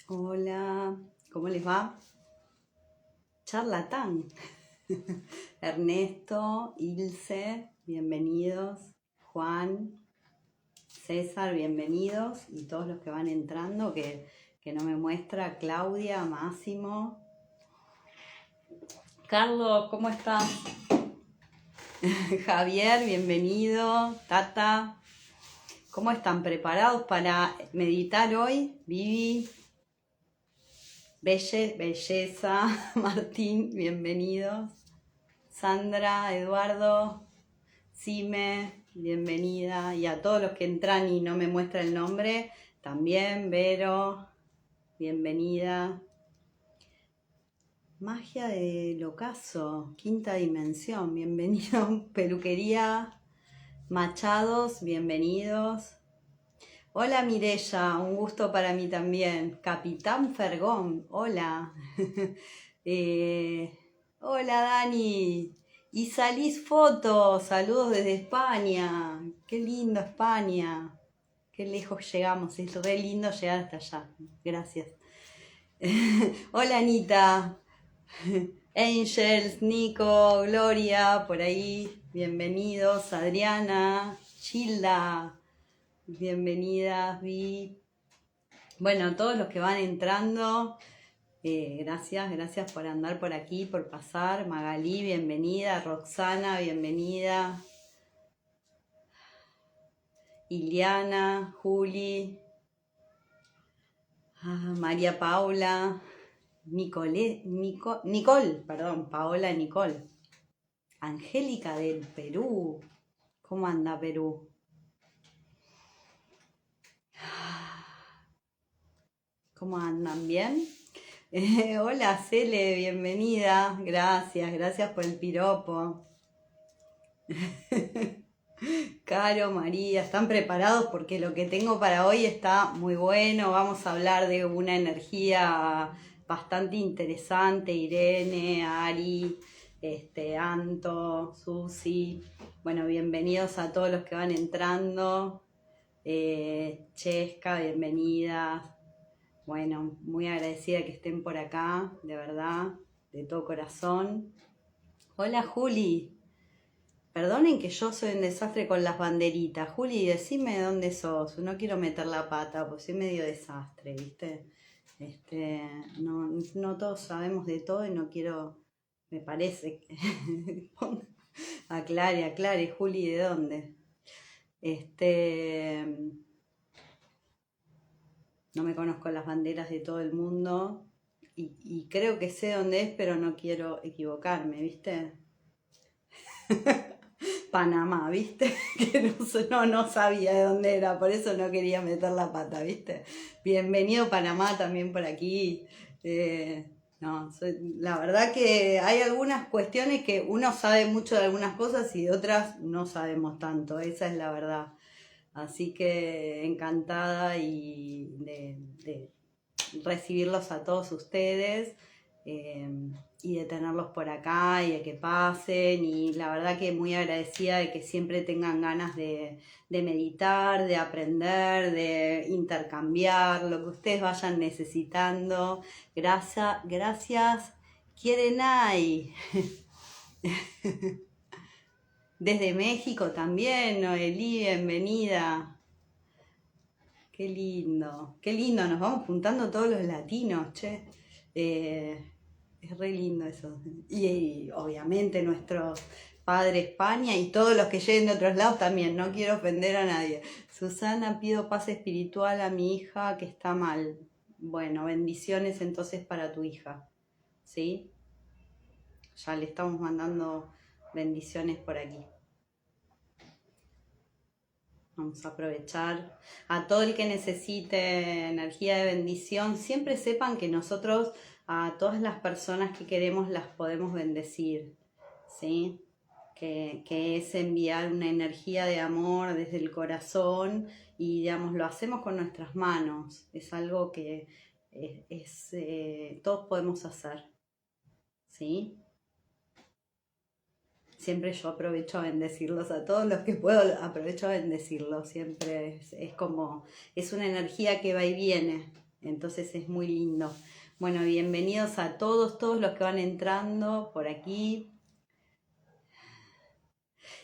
Hola, ¿cómo les va? Charlatán. Ernesto, Ilse, bienvenidos. Juan, César, bienvenidos. Y todos los que van entrando, que no me muestra. Claudia, Máximo. Carlos, ¿cómo estás? Javier, bienvenido. Tata, ¿cómo están? ¿Preparados para meditar hoy? Vivi, Belleza, Martín, bienvenidos. Sandra, Eduardo, Sime, bienvenida. Y a todos los que entran y no me muestra el nombre, también, Vero, bienvenida. Magia del ocaso, quinta dimensión, bienvenido. Peluquería, Machados, bienvenidos. Hola Mirella, un gusto para mí también. Capitán Fergón, hola. Hola Dani. Y salís fotos, saludos desde España. Qué lindo España. Qué lejos llegamos, es re lindo llegar hasta allá. Gracias. Hola Anita. Angels, Nico, Gloria, por ahí. Bienvenidos. Adriana, Childa. Bienvenidas, Vi. Bueno, todos los que van entrando, gracias por andar por aquí, por pasar. Magalí, bienvenida. Roxana, bienvenida. Iliana, Juli, María Paula, Nicole, Paola Nicole. Angélica del Perú. ¿Cómo anda Perú? ¿Cómo andan? ¿Bien? Hola Cele, bienvenida. Gracias por el piropo. Caro, María, ¿están preparados? Porque lo que tengo para hoy está muy bueno. Vamos a hablar de una energía bastante interesante. Irene, Ari, Anto, Susi. Bueno, bienvenidos a todos los que van entrando. Chesca, bienvenida. Bueno, muy agradecida que estén por acá, de verdad, de todo corazón. Hola Juli. Perdonen que yo soy un desastre con las banderitas. Juli, decime de dónde sos. No quiero meter la pata, pues soy medio desastre, ¿viste? No todos sabemos de todo y no quiero, me parece. Aclare, Juli, ¿de dónde? No me conozco las banderas de todo el mundo y creo que sé dónde es, pero no quiero equivocarme, ¿viste? Panamá, ¿viste? Que no sabía de dónde era, por eso no quería meter la pata, ¿viste? Bienvenido Panamá también por aquí. La verdad que hay algunas cuestiones que uno sabe mucho de algunas cosas y de otras no sabemos tanto, esa es la verdad. Así que encantada de recibirlos a todos ustedes. Y de tenerlos por acá y de que pasen, y la verdad que muy agradecida de que siempre tengan ganas de meditar, de aprender, de intercambiar lo que ustedes vayan necesitando. Gracias, quieren ahí. Desde México también, Noelí, bienvenida. Qué lindo, nos vamos juntando todos los latinos, che. Es re lindo eso. Y obviamente nuestro padre España y todos los que lleguen de otros lados también, no quiero ofender a nadie. Susana, pido paz espiritual a mi hija que está mal. Bueno, bendiciones entonces para tu hija, ¿sí? Ya le estamos mandando bendiciones por aquí. Vamos a aprovechar a todo el que necesite energía de bendición. Siempre sepan que nosotros a todas las personas que queremos las podemos bendecir, ¿sí? Que es enviar una energía de amor desde el corazón y, digamos, lo hacemos con nuestras manos. Es algo que todos podemos hacer, ¿sí? Siempre yo aprovecho a bendecirlos a todos los que puedo, aprovecho a bendecirlos. Siempre es como, es una energía que va y viene, Entonces es muy lindo. Bueno, bienvenidos a todos los que van entrando por aquí.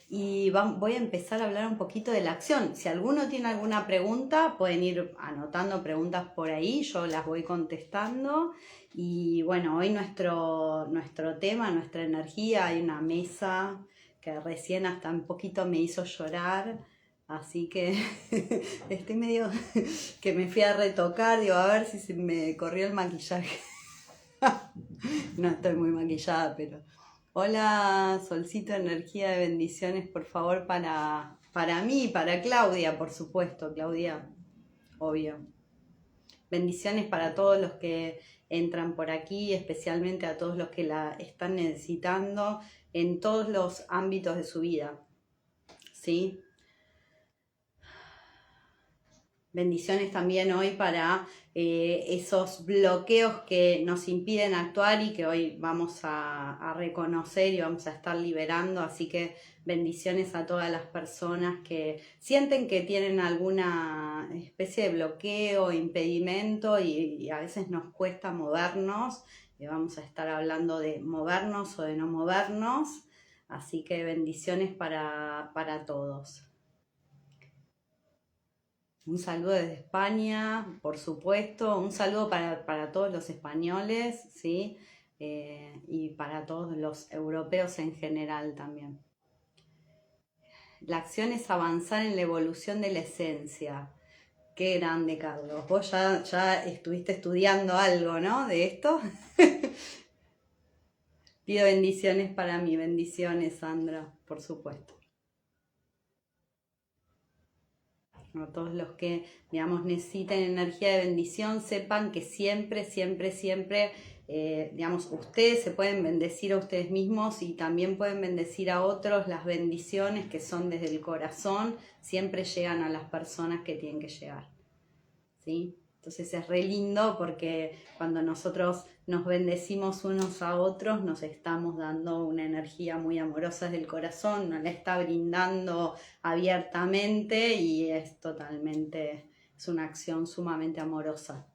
Y voy a empezar a hablar un poquito de la acción. Si alguno tiene alguna pregunta, pueden ir anotando preguntas por ahí, yo las voy contestando. Y bueno, hoy nuestro tema, nuestra energía, hay una mesa que recién hasta un poquito me hizo llorar, así que estoy medio que me fui a retocar, digo, a ver si se me corrió el maquillaje. No estoy muy maquillada, pero... Hola, Solcito, energía de bendiciones, por favor, para mí, para Claudia, por supuesto, Claudia, obvio. Bendiciones para todos los que entran por aquí, especialmente a todos los que la están necesitando en todos los ámbitos de su vida, ¿sí? Bendiciones también hoy para esos bloqueos que nos impiden actuar y que hoy vamos a reconocer y vamos a estar liberando. Así que bendiciones a todas las personas que sienten que tienen alguna especie de bloqueo, impedimento y a veces nos cuesta movernos. Vamos a estar hablando de movernos o de no movernos. Así que bendiciones para todos. Un saludo desde España, por supuesto. Un saludo para todos los españoles, ¿sí? Y para todos los europeos en general también. La acción es avanzar en la evolución de la esencia. Qué grande, Carlos. Vos ya estuviste estudiando algo, ¿no? De esto. Pido bendiciones para mí. Bendiciones, Sandra, por supuesto. A todos los que, digamos, necesiten energía de bendición, sepan que siempre, digamos, ustedes se pueden bendecir a ustedes mismos y también pueden bendecir a otros. Las bendiciones que son desde el corazón siempre llegan a las personas que tienen que llegar, ¿sí? Entonces es re lindo porque cuando nosotros nos bendecimos unos a otros, nos estamos dando una energía muy amorosa del corazón, nos la está brindando abiertamente y es una acción sumamente amorosa.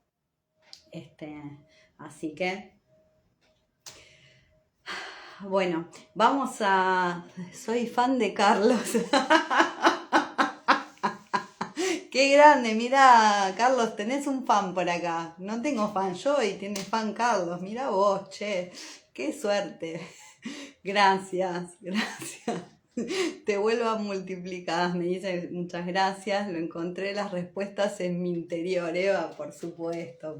Así que, bueno, soy fan de Carlos. Qué grande, mira, Carlos, tenés un fan por acá. No tengo fan yo y tiene fan Carlos. Mira vos, che, qué suerte. Gracias. Te vuelvo a multiplicar, me dice muchas gracias, lo encontré las respuestas en mi interior, Eva, por supuesto,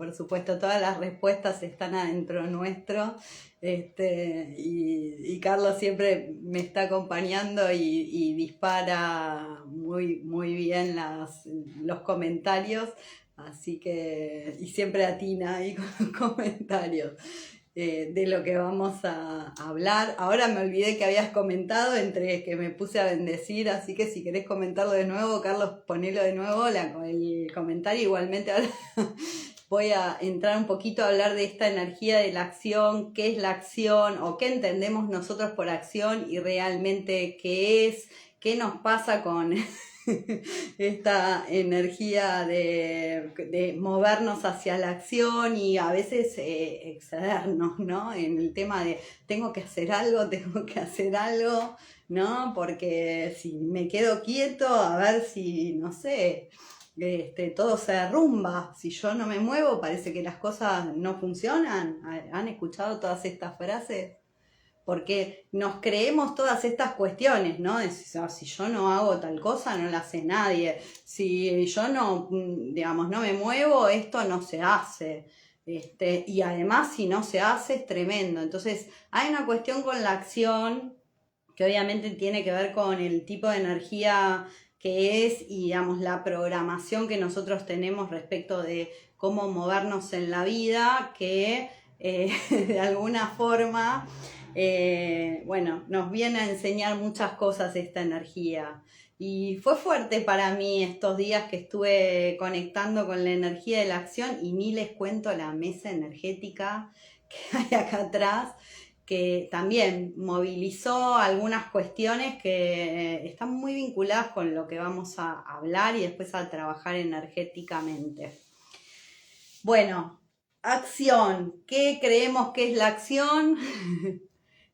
todas las respuestas están adentro nuestro, y Carlos siempre me está acompañando y dispara muy bien los comentarios, así que, y siempre atina ahí con los comentarios. De lo que vamos a hablar. Ahora me olvidé que habías comentado entre que me puse a bendecir, así que si querés comentarlo de nuevo, Carlos, ponelo de nuevo el comentario. Igualmente ahora voy a entrar un poquito a hablar de esta energía de la acción, qué es la acción o qué entendemos nosotros por acción y realmente qué es, qué nos pasa con esta energía de movernos hacia la acción y a veces excedernos, ¿no? En el tema de tengo que hacer algo, ¿no? Porque si me quedo quieto, a ver si, no sé, todo se derrumba. Si yo no me muevo, parece que las cosas no funcionan. ¿Han escuchado todas estas frases? Porque nos creemos todas estas cuestiones, ¿no? Si yo no hago tal cosa, no la hace nadie. Si yo no, digamos, no me muevo, esto no se hace. Y además, si no se hace, es tremendo. Entonces, hay una cuestión con la acción que obviamente tiene que ver con el tipo de energía que es y, digamos, la programación que nosotros tenemos respecto de cómo movernos en la vida, que de alguna forma... bueno, nos viene a enseñar muchas cosas esta energía. Y fue fuerte para mí estos días que estuve conectando con la energía de la acción y ni les cuento la mesa energética que hay acá atrás, que también movilizó algunas cuestiones que están muy vinculadas con lo que vamos a hablar y después a trabajar energéticamente. Bueno, acción. ¿Qué creemos que es la acción?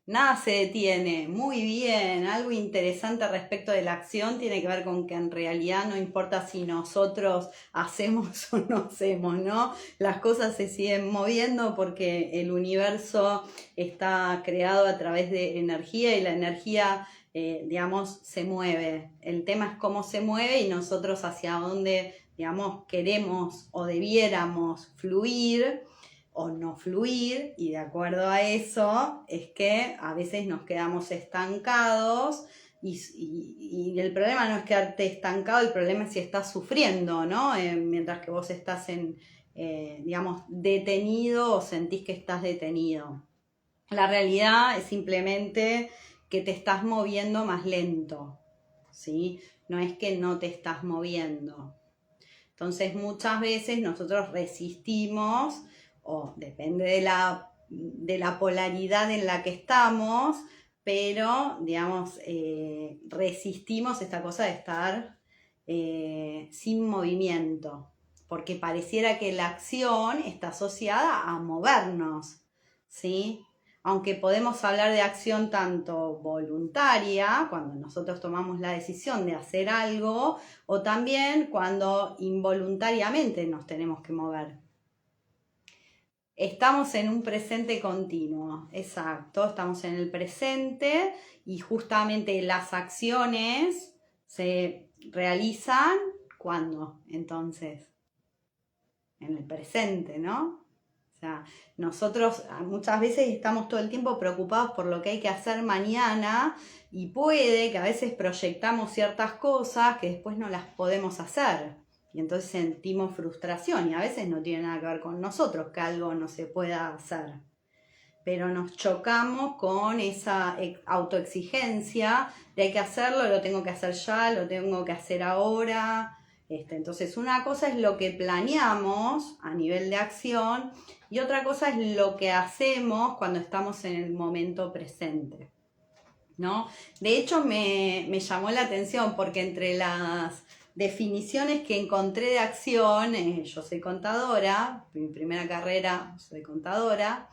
Nada se detiene. Muy bien. Algo interesante respecto de la acción tiene que ver con que en realidad no importa si nosotros hacemos o no hacemos, ¿no? Las cosas se siguen moviendo porque el universo está creado a través de energía y la energía, digamos, se mueve. El tema es cómo se mueve y nosotros hacia dónde, digamos, queremos o debiéramos fluir o no fluir, y de acuerdo a eso es que a veces nos quedamos estancados y el problema no es quedarte estancado, el problema es si estás sufriendo, ¿no? Mientras que vos estás digamos, detenido o sentís que estás detenido. La realidad es simplemente que te estás moviendo más lento, ¿sí? No es que no te estás moviendo. Entonces muchas veces nosotros resistimos, o depende de la polaridad en la que estamos, pero digamos, resistimos esta cosa de estar sin movimiento, porque pareciera que la acción está asociada a movernos, ¿sí? Aunque podemos hablar de acción tanto voluntaria, cuando nosotros tomamos la decisión de hacer algo, o también cuando involuntariamente nos tenemos que mover. Estamos en un presente continuo, exacto, estamos en el presente y justamente las acciones se realizan ¿cuándo? Entonces, en el presente, ¿no? O sea, nosotros muchas veces estamos todo el tiempo preocupados por lo que hay que hacer mañana y puede que a veces proyectamos ciertas cosas que después no las podemos hacer. Y entonces sentimos frustración y a veces no tiene nada que ver con nosotros que algo no se pueda hacer. Pero nos chocamos con esa autoexigencia de hay que hacerlo, lo tengo que hacer ya, lo tengo que hacer ahora. Entonces una cosa es lo que planeamos a nivel de acción y otra cosa es lo que hacemos cuando estamos en el momento presente, ¿no? De hecho me llamó la atención porque entre las definiciones que encontré de acción, yo soy contadora, mi primera carrera soy contadora,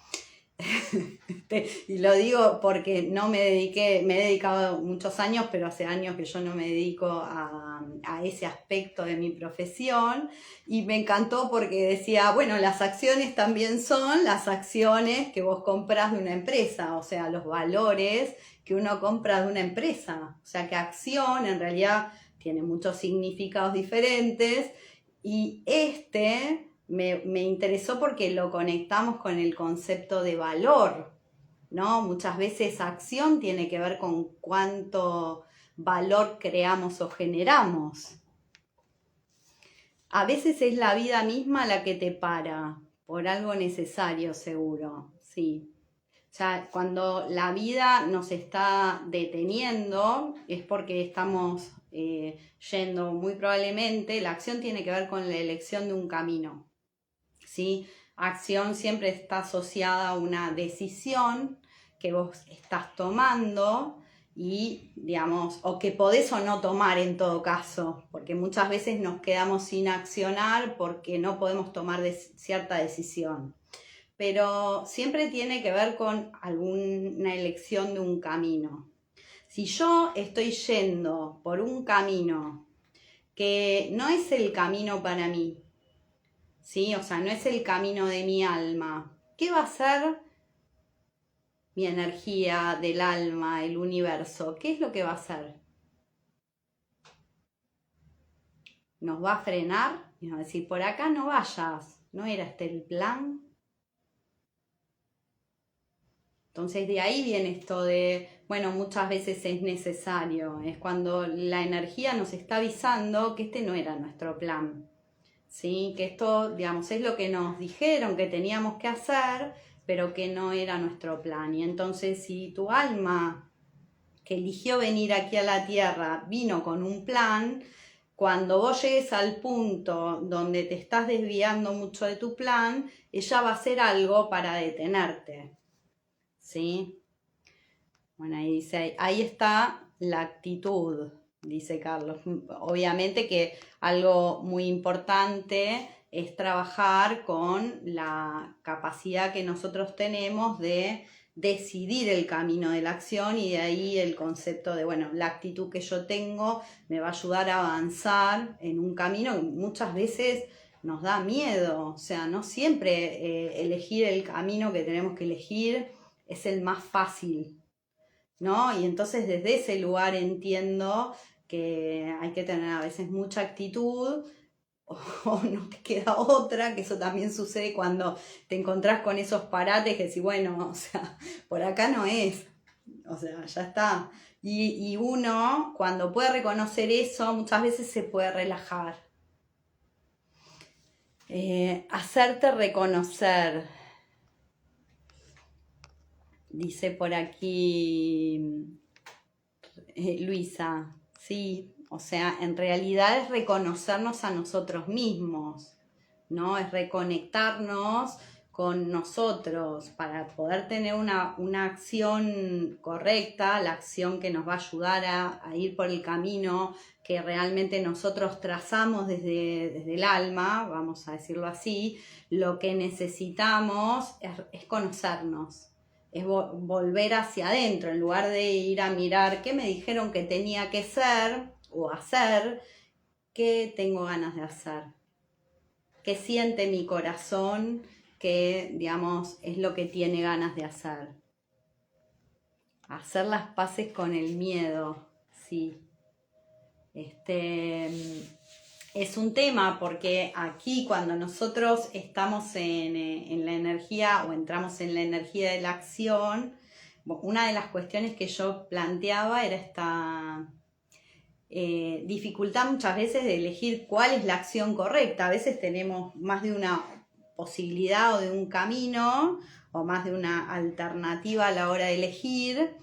y lo digo porque no me dediqué, me he dedicado muchos años, pero hace años que yo no me dedico a ese aspecto de mi profesión. Y me encantó porque decía, bueno, las acciones también son las acciones que vos compras de una empresa, o sea, los valores que uno compra de una empresa. O sea, que acción en realidad tiene muchos significados diferentes y me interesó porque lo conectamos con el concepto de valor, ¿no? Muchas veces acción tiene que ver con cuánto valor creamos o generamos. A veces es la vida misma la que te para, por algo necesario seguro, sí. O sea, cuando la vida nos está deteniendo es porque estamos yendo muy probablemente, la acción tiene que ver con la elección de un camino. ¿Sí? Acción siempre está asociada a una decisión que vos estás tomando y, digamos, o que podés o no tomar en todo caso, porque muchas veces nos quedamos sin accionar porque no podemos tomar cierta decisión. Pero siempre tiene que ver con alguna elección de un camino. Si yo estoy yendo por un camino que no es el camino para mí, ¿sí? O sea, no es el camino de mi alma. ¿Qué va a ser mi energía del alma, el universo? ¿Qué es lo que va a hacer? Nos va a frenar y nos va a decir, por acá no vayas, ¿no era este el plan? Entonces de ahí viene esto de, bueno, muchas veces es necesario, es cuando la energía nos está avisando que este no era nuestro plan. ¿Sí? Que esto, digamos, es lo que nos dijeron que teníamos que hacer, pero que no era nuestro plan. Y entonces, si tu alma que eligió venir aquí a la tierra vino con un plan, cuando vos llegues al punto donde te estás desviando mucho de tu plan, ella va a hacer algo para detenerte. ¿Sí? Bueno, ahí dice, ahí está la actitud, dice Carlos. Obviamente que algo muy importante es trabajar con la capacidad que nosotros tenemos de decidir el camino de la acción, y de ahí el concepto de, bueno, la actitud que yo tengo me va a ayudar a avanzar en un camino que muchas veces nos da miedo. O sea, no siempre elegir el camino que tenemos que elegir es el más fácil, ¿no? Y entonces desde ese lugar entiendo que hay que tener a veces mucha actitud, o no te queda otra, que eso también sucede cuando te encontrás con esos parates que decís, bueno, o sea, por acá no es, o sea, ya está. Y uno, cuando puede reconocer eso, muchas veces se puede relajar. Hacerte reconocer, dice por aquí Luisa, sí, o sea, en realidad es reconocernos a nosotros mismos, ¿no? Es reconectarnos con nosotros para poder tener una acción correcta, la acción que nos va a ayudar a ir por el camino que realmente nosotros trazamos desde el alma, vamos a decirlo así. Lo que necesitamos es conocernos, es volver hacia adentro, en lugar de ir a mirar qué me dijeron que tenía que ser o hacer, qué tengo ganas de hacer, qué siente mi corazón, que, digamos, es lo que tiene ganas de hacer. Hacer las paces con el miedo, sí. Es un tema porque aquí, cuando nosotros estamos en la energía, o entramos en la energía de la acción, una de las cuestiones que yo planteaba era esta dificultad muchas veces de elegir cuál es la acción correcta. A veces tenemos más de una posibilidad o de un camino, o más de una alternativa a la hora de elegir.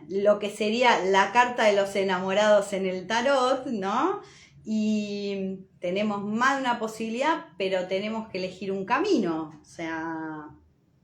Lo que sería la carta de los enamorados en el tarot, ¿no? Y tenemos más de una posibilidad, pero tenemos que elegir un camino, o sea,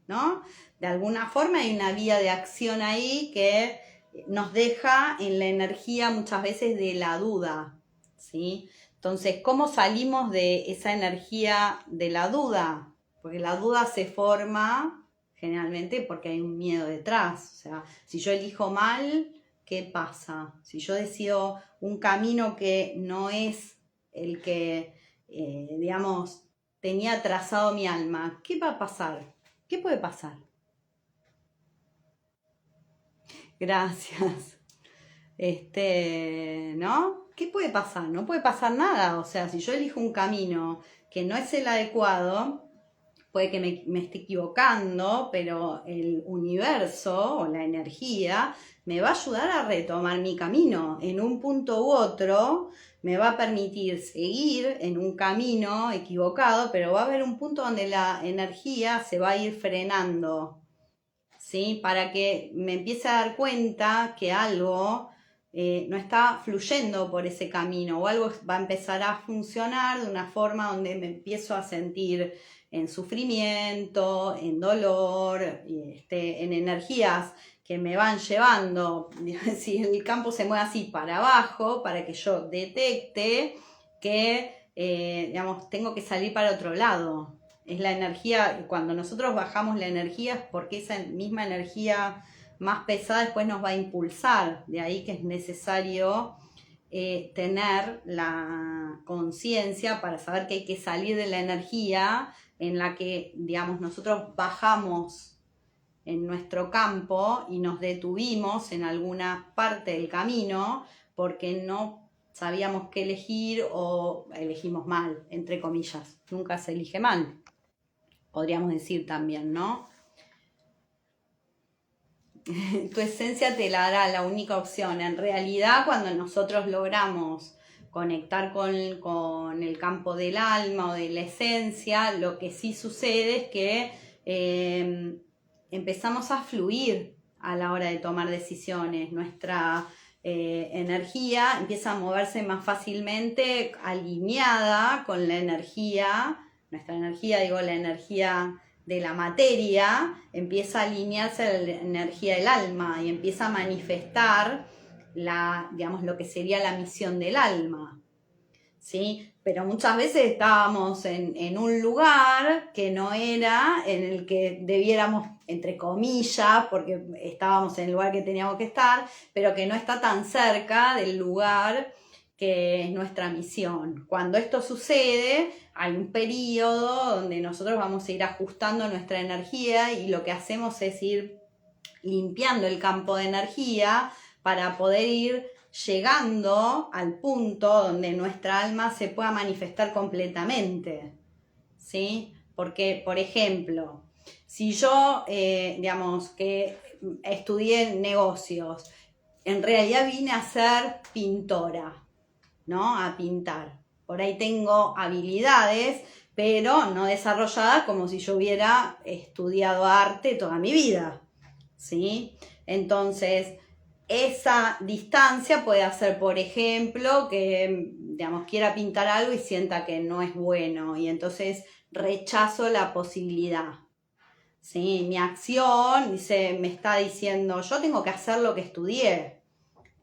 ¿no? De alguna forma hay una vía de acción ahí que nos deja en la energía muchas veces de la duda, ¿sí? Entonces, ¿cómo salimos de esa energía de la duda? Porque la duda se forma generalmente porque hay un miedo detrás. O sea, si yo elijo mal, ¿qué pasa? Si yo decido un camino que no es el que, digamos, tenía trazado mi alma, ¿qué va a pasar? ¿Qué puede pasar? Gracias. ¿No? ¿Qué puede pasar? No puede pasar nada. O sea, si yo elijo un camino que no es el adecuado, puede que me esté equivocando, pero el universo o la energía me va a ayudar a retomar mi camino. En un punto u otro me va a permitir seguir en un camino equivocado, pero va a haber un punto donde la energía se va a ir frenando, ¿sí? Para que me empiece a dar cuenta que algo no está fluyendo por ese camino, o algo va a empezar a funcionar de una forma donde me empiezo a sentir en sufrimiento, en dolor, en energías que me van llevando, si el campo se mueve así para abajo, para que yo detecte que, digamos, tengo que salir para otro lado. Es la energía, cuando nosotros bajamos la energía es porque esa misma energía más pesada después nos va a impulsar. De ahí que es necesario tener la conciencia para saber que hay que salir de la energía en la que, digamos, nosotros bajamos en nuestro campo y nos detuvimos en alguna parte del camino porque no sabíamos qué elegir, o elegimos mal, entre comillas. Nunca se elige mal, podríamos decir también, ¿no? Tu esencia te la dará, la única opción. En realidad, cuando nosotros logramos conectar con el campo del alma o de la esencia, lo que sí sucede es que empezamos a fluir a la hora de tomar decisiones. Nuestra energía empieza a moverse más fácilmente, alineada con la energía. Nuestra energía, digo, la energía de la materia, empieza a alinearse a la energía del alma y empieza a manifestar digamos, lo que sería la misión del alma. ¿sí? Pero muchas veces estábamos en un lugar que no era en el que debiéramos, entre comillas, porque estábamos en el lugar que teníamos que estar, pero que no está tan cerca del lugar que es nuestra misión. Cuando esto sucede, hay un periodo donde nosotros vamos a ir ajustando nuestra energía y lo que hacemos es ir limpiando el campo de energía para poder ir llegando al punto donde nuestra alma se pueda manifestar completamente, ¿sí? Porque, por ejemplo, si yo, digamos, que estudié negocios, en realidad vine a ser pintora, ¿no? A pintar. Por ahí tengo habilidades, pero no desarrolladas como si yo hubiera estudiado arte toda mi vida, ¿sí? Entonces, esa distancia puede hacer, por ejemplo, que, digamos, quiera pintar algo y sienta que no es bueno y entonces rechazo la posibilidad, ¿sí? Mi acción me está diciendo, yo tengo que hacer lo que estudié,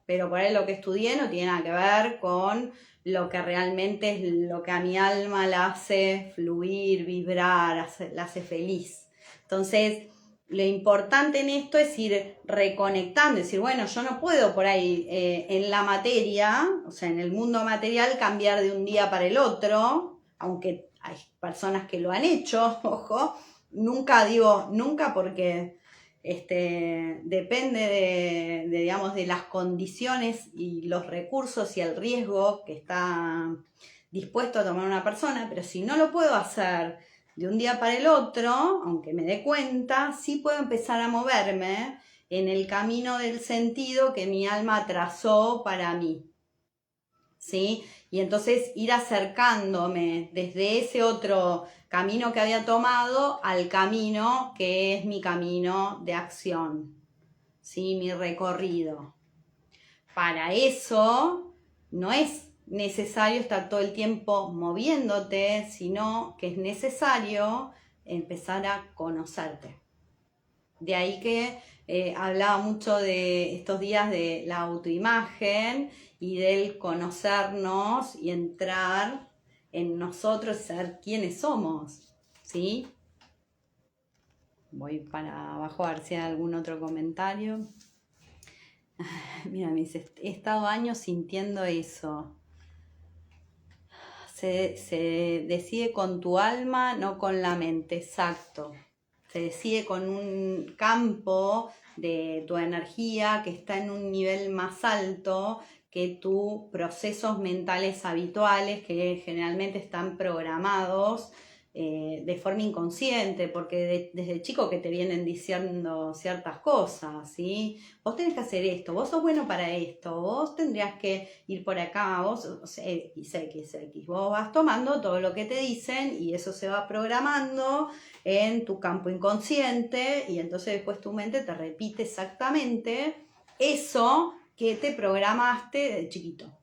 pero por ahí lo que estudié no tiene nada que ver con lo que realmente es lo que a mi alma la hace fluir, vibrar, la hace feliz. Entonces, lo importante en esto es ir reconectando, decir, bueno, yo no puedo por ahí en la materia, o sea, en el mundo material, cambiar de un día para el otro, aunque hay personas que lo han hecho, ojo, nunca digo nunca porque depende digamos, de las condiciones y los recursos y el riesgo que está dispuesto a tomar una persona, pero si no lo puedo hacer de un día para el otro, aunque me dé cuenta, sí puedo empezar a moverme en el camino del sentido que mi alma trazó para mí, ¿sí? Y entonces ir acercándome desde ese otro camino que había tomado al camino que es mi camino de acción, ¿sí? Mi recorrido. Para eso no es necesario estar todo el tiempo moviéndote, sino que es necesario empezar a conocerte. De ahí que hablaba mucho de estos días de la autoimagen y del conocernos y entrar en nosotros, ser quienes somos, ¿sí? Voy para abajo a ver si hay algún otro comentario. Mira, me dice, he estado años sintiendo eso. Se decide con tu alma, no con la mente, exacto. Se decide con un campo de tu energía que está en un nivel más alto que tus procesos mentales habituales que generalmente están programados de forma inconsciente, porque desde chico que te vienen diciendo ciertas cosas, ¿sí? Vos tenés que hacer esto, vos sos bueno para esto, vos tendrías que ir por acá, vos, o sea, X. Vos vas tomando todo lo que te dicen y eso se va programando en tu campo inconsciente y entonces después tu mente te repite exactamente eso que te programaste de chiquito,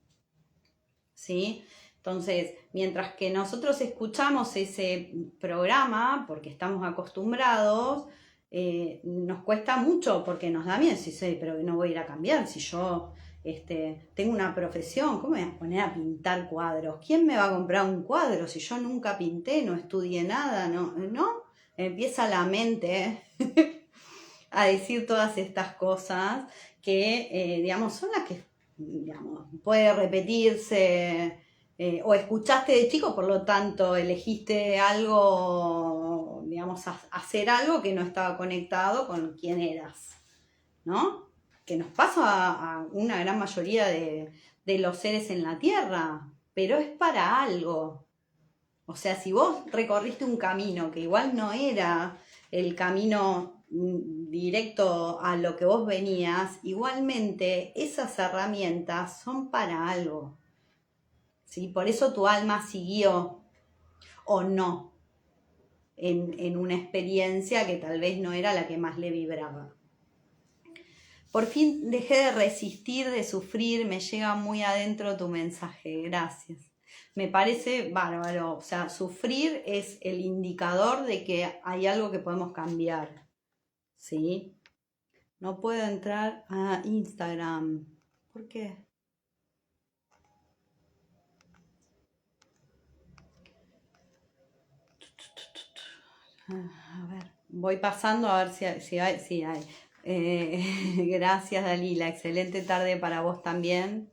¿sí? Entonces, mientras que nosotros escuchamos ese programa, porque estamos acostumbrados, nos cuesta mucho porque nos da miedo, sí, pero no voy a ir a cambiar, si yo tengo una profesión, ¿cómo me voy a poner a pintar cuadros? ¿Quién me va a comprar un cuadro si yo nunca pinté, no estudié nada? ¿No? Empieza la mente a decir todas estas cosas que, digamos, son las que, digamos, puede repetirse o escuchaste de chico, por lo tanto elegiste algo, digamos, hacer algo que no estaba conectado con quién eras, ¿no? Que nos pasa a una gran mayoría de los seres en la Tierra, pero es para algo. O sea, si vos recorriste un camino que igual no era el camino directo a lo que vos venías, igualmente esas herramientas son para algo, ¿sí? Por eso tu alma siguió o no en una experiencia que tal vez no era la que más le vibraba. Por fin dejé de resistir, de sufrir, me llega muy adentro tu mensaje, gracias. Me parece bárbaro, o sea, sufrir es el indicador de que hay algo que podemos cambiar, ¿sí? No puedo entrar a Instagram, ¿por qué? A ver, voy pasando a ver si hay. Si hay. Gracias, Dalila. Excelente tarde para vos también.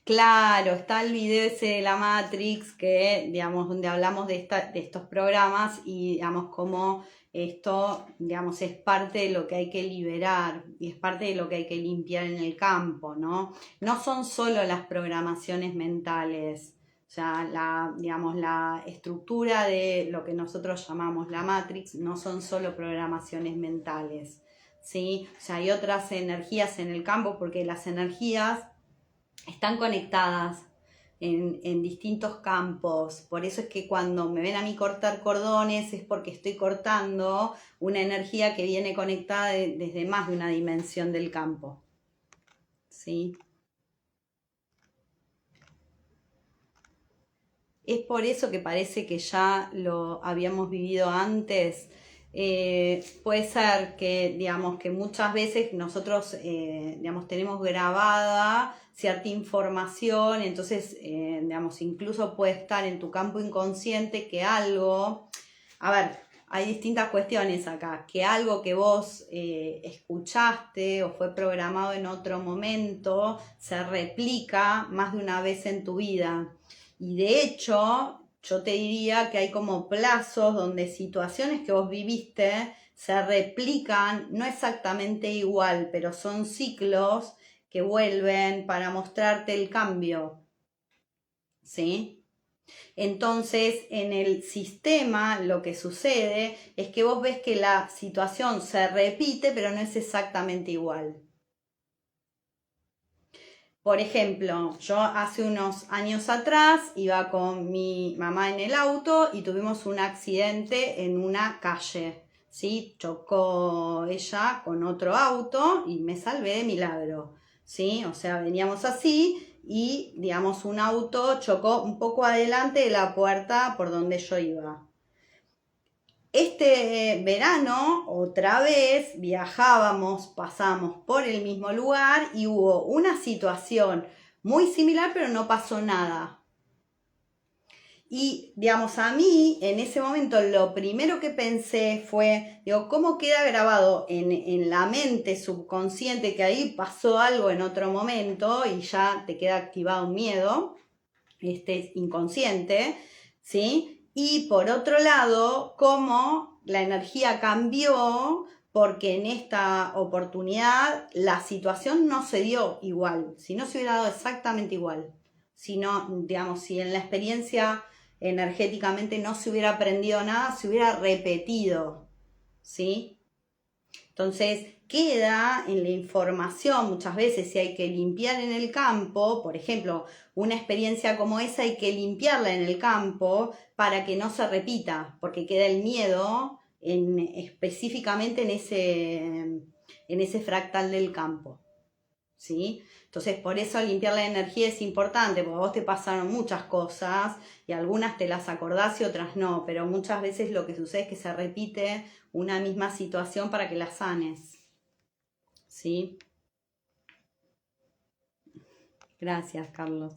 Claro, está el video ese de la Matrix que, digamos, donde hablamos de estos programas y, digamos, cómo esto, digamos, es parte de lo que hay que liberar y es parte de lo que hay que limpiar en el campo, ¿no? No son solo las programaciones mentales, o sea, digamos, la estructura de lo que nosotros llamamos la Matrix no son solo programaciones mentales, ¿sí? O sea, hay otras energías en el campo porque las energías están conectadas en distintos campos. Por eso es que cuando me ven a mí cortar cordones es porque estoy cortando una energía que viene conectada desde más de una dimensión del campo. ¿Sí? Es por eso que parece que ya lo habíamos vivido antes. Puede ser que, digamos, que muchas veces nosotros, digamos, tenemos grabada cierta información, entonces, digamos, incluso puede estar en tu campo inconsciente que algo, a ver, hay distintas cuestiones acá, que algo que vos escuchaste o fue programado en otro momento se replica más de una vez en tu vida. Y de hecho, yo te diría que hay como plazos donde situaciones que vos viviste se replican, no exactamente igual, pero son ciclos que vuelven para mostrarte el cambio, ¿sí? Entonces, en el sistema lo que sucede es que vos ves que la situación se repite, pero no es exactamente igual. Por ejemplo, yo hace unos años atrás iba con mi mamá en el auto y tuvimos un accidente en una calle, ¿sí? Chocó ella con otro auto y me salvé de milagro, ¿sí? O sea, veníamos así y, digamos, un auto chocó un poco adelante de la puerta por donde yo iba. Este verano, otra vez, viajábamos, pasamos por el mismo lugar y hubo una situación muy similar, pero no pasó nada. Y, digamos, a mí, en ese momento, lo primero que pensé fue, digo, ¿cómo queda grabado en la mente subconsciente que ahí pasó algo en otro momento y ya te queda activado un miedo, inconsciente, ¿sí? Y por otro lado, cómo la energía cambió porque en esta oportunidad la situación no se dio igual, si no se hubiera dado exactamente igual, sino, digamos, si en la experiencia energéticamente no se hubiera aprendido nada, se hubiera repetido, ¿sí? Entonces, queda en la información muchas veces si hay que limpiar en el campo, por ejemplo, una experiencia como esa hay que limpiarla en el campo para que no se repita, porque queda el miedo específicamente en ese fractal del campo, ¿sí? Entonces, por eso limpiar la energía es importante, porque a vos te pasaron muchas cosas y algunas te las acordás y otras no, pero muchas veces lo que sucede es que se repite una misma situación para que la sanes, ¿sí? Gracias, Carlos.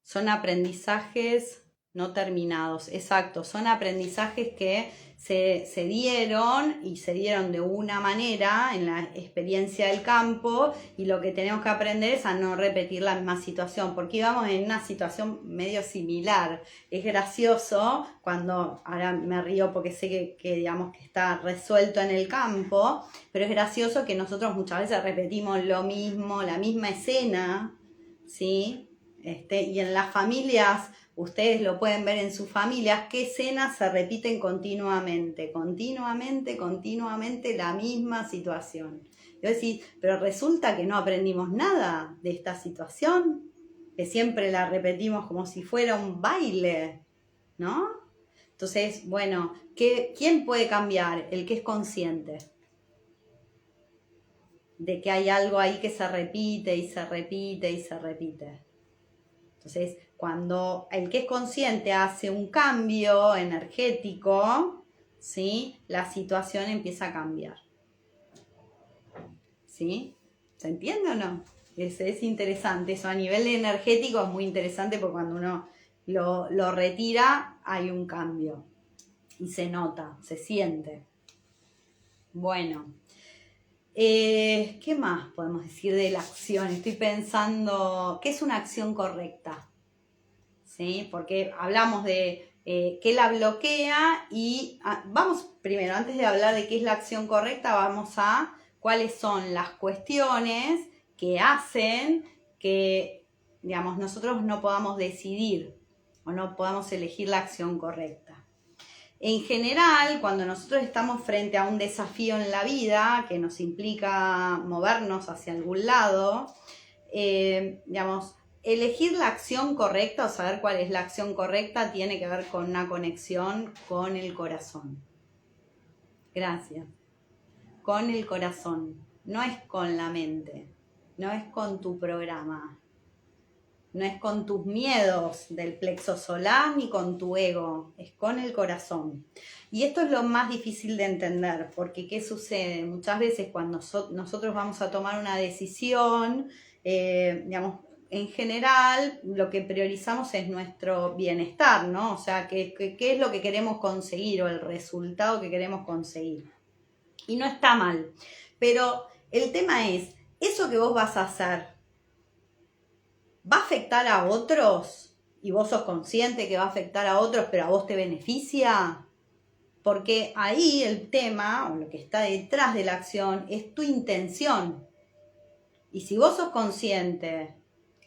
Son aprendizajes no terminados, exacto, son aprendizajes que se dieron y se dieron de una manera en la experiencia del campo y lo que tenemos que aprender es a no repetir la misma situación, porque íbamos en una situación medio similar. Es gracioso cuando, ahora me río porque sé que digamos que está resuelto en el campo, pero es gracioso que nosotros muchas veces repetimos lo mismo, la misma escena, ¿sí? Y en las familias, ustedes lo pueden ver en sus familias, qué escenas se repiten continuamente la misma situación. Yo decís, pero resulta que no aprendimos nada de esta situación, que siempre la repetimos como si fuera un baile, ¿no? Entonces, bueno, ¿quién puede cambiar? El que es consciente de que hay algo ahí que se repite y se repite y se repite. Entonces, cuando el que es consciente hace un cambio energético, ¿sí? La situación empieza a cambiar. ¿Sí? ¿Se entiende o no? Es interesante. Eso a nivel energético es muy interesante porque cuando uno lo retira hay un cambio. y se nota, se siente. Bueno, ¿qué más podemos decir de la acción? Estoy pensando, ¿qué es una acción correcta? ¿Sí? Porque hablamos de qué la bloquea y vamos primero, antes de hablar de qué es la acción correcta, vamos a cuáles son las cuestiones que hacen que, digamos, nosotros no podamos decidir o no podamos elegir la acción correcta. En general, cuando nosotros estamos frente a un desafío en la vida que nos implica movernos hacia algún lado, digamos, elegir la acción correcta o saber cuál es la acción correcta tiene que ver con una conexión con el corazón. Gracias. Con el corazón. No es con la mente. No es con tu programa. No es con tus miedos del plexo solar ni con tu ego, es con el corazón. Y esto es lo más difícil de entender, porque ¿qué sucede? Muchas veces cuando nosotros vamos a tomar una decisión, digamos, en general lo que priorizamos es nuestro bienestar, ¿no? O sea, ¿qué es lo que queremos conseguir o el resultado que queremos conseguir? Y no está mal, pero el tema es, eso que vos vas a hacer, ¿va a afectar a otros? Y vos sos consciente que va a afectar a otros, pero a vos te beneficia. Porque ahí el tema, o lo que está detrás de la acción, es tu intención. Y si vos sos consciente,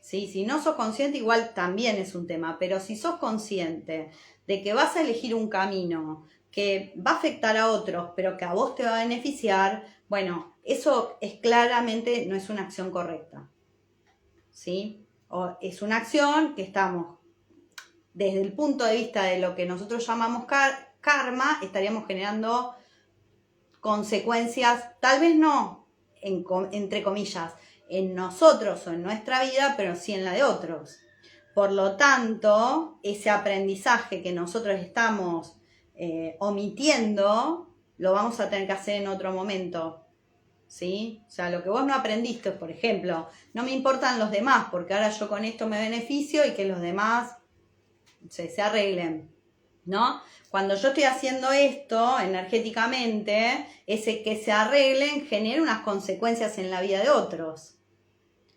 ¿sí? Si no sos consciente, igual también es un tema, pero si sos consciente de que vas a elegir un camino que va a afectar a otros, pero que a vos te va a beneficiar, bueno, eso es claramente no es una acción correcta. ¿Sí? O es una acción que estamos, desde el punto de vista de lo que nosotros llamamos karma, estaríamos generando consecuencias, tal vez no, entre comillas, en nosotros o en nuestra vida, pero sí en la de otros. Por lo tanto, ese aprendizaje que nosotros estamos omitiendo, lo vamos a tener que hacer en otro momento. ¿Sí? O sea, lo que vos no aprendiste, por ejemplo, no me importan los demás, porque ahora yo con esto me beneficio y que los demás se arreglen, ¿no? Cuando yo estoy haciendo esto energéticamente, ese que se arreglen genera unas consecuencias en la vida de otros.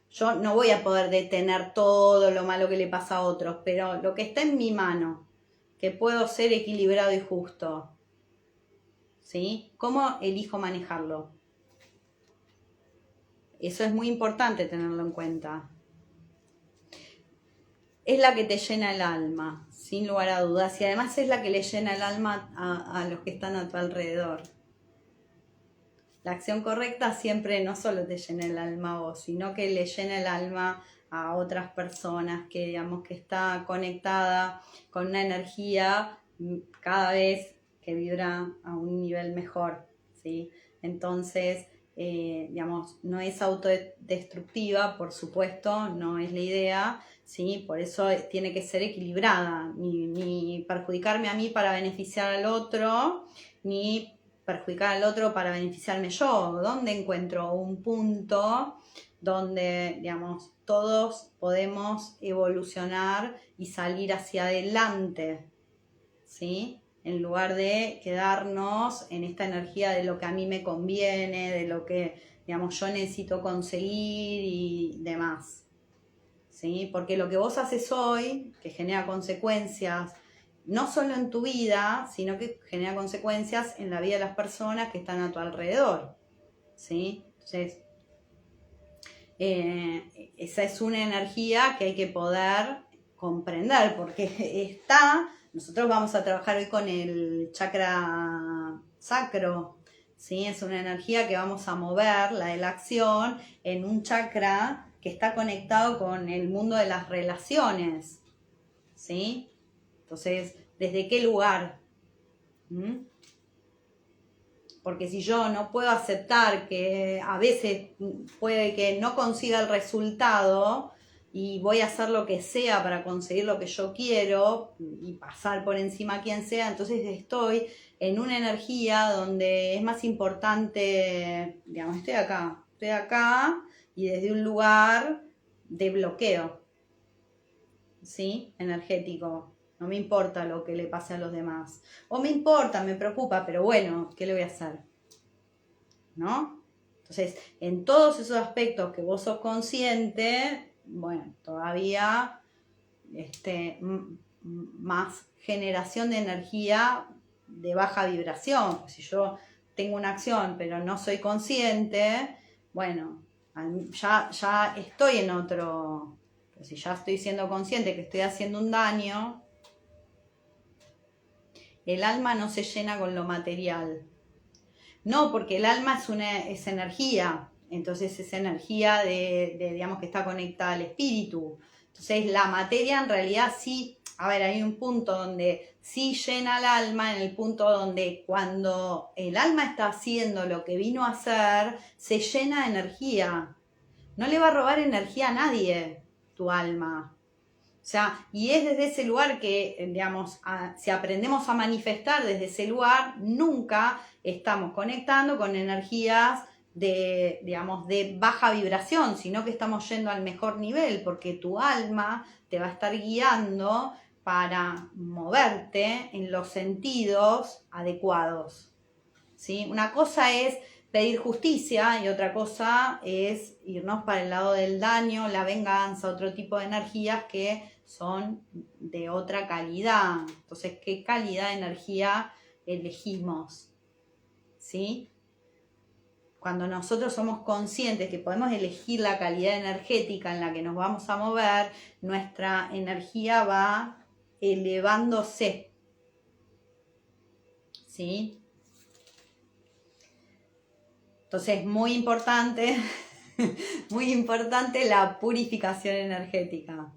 Yo no voy a poder detener todo lo malo que le pasa a otros, pero lo que está en mi mano, que puedo ser equilibrado y justo, ¿sí? ¿Cómo elijo manejarlo? Eso es muy importante tenerlo en cuenta. Es la que te llena el alma, sin lugar a dudas, y además es la que le llena el alma a los que están a tu alrededor. La acción correcta siempre no solo te llena el alma a vos, sino que le llena el alma a otras personas, que digamos que está conectada con una energía cada vez que vibra a un nivel mejor, ¿sí? Entonces, digamos, no es autodestructiva, por supuesto, no es la idea, ¿sí? Por eso tiene que ser equilibrada, ni perjudicarme a mí para beneficiar al otro, ni perjudicar al otro para beneficiarme yo. ¿Dónde encuentro un punto donde, digamos, todos podemos evolucionar y salir hacia adelante, ¿sí? En lugar de quedarnos en esta energía de lo que a mí me conviene, de lo que, digamos, yo necesito conseguir y demás, ¿sí? Porque lo que vos haces hoy, que genera consecuencias, no solo en tu vida, sino que genera consecuencias en la vida de las personas que están a tu alrededor, ¿sí? Entonces, esa es una energía que hay que poder comprender, porque nosotros vamos a trabajar hoy con el chakra sacro, ¿sí? Es una energía que vamos a mover, la de la acción, en un chakra que está conectado con el mundo de las relaciones, ¿sí? Entonces, ¿desde qué lugar? Porque si yo no puedo aceptar que a veces puede que no consiga el resultado y voy a hacer lo que sea para conseguir lo que yo quiero y pasar por encima a quien sea, entonces estoy en una energía donde es más importante, digamos, estoy acá y desde un lugar de bloqueo, ¿sí? Energético. no me importa lo que le pase a los demás. O me importa, me preocupa, pero bueno, ¿qué le voy a hacer? ¿No? Entonces, en todos esos aspectos que vos sos consciente, bueno, todavía más generación de energía de baja vibración. Si yo tengo una acción pero no soy consciente, bueno, ya estoy en otro. Pero si ya estoy siendo consciente que estoy haciendo un daño, el alma no se llena con lo material. No, porque el alma es energía, entonces es energía digamos, que está conectada al espíritu. Entonces la materia en realidad sí, a ver, hay un punto donde sí llena el alma, en el punto donde cuando el alma está haciendo lo que vino a hacer, se llena de energía. No le va a robar energía a nadie tu alma. O sea, y es desde ese lugar que, digamos, si aprendemos a manifestar desde ese lugar, nunca estamos conectando con energías digamos, de baja vibración, sino que estamos yendo al mejor nivel, porque tu alma te va a estar guiando para moverte en los sentidos adecuados, ¿sí? Una cosa es pedir justicia y otra cosa es irnos para el lado del daño, la venganza, otro tipo de energías que son de otra calidad. Entonces, ¿qué calidad de energía elegimos? ¿Sí? Cuando nosotros somos conscientes que podemos elegir la calidad energética en la que nos vamos a mover, nuestra energía va elevándose. ¿Sí? Entonces, muy importante la purificación energética,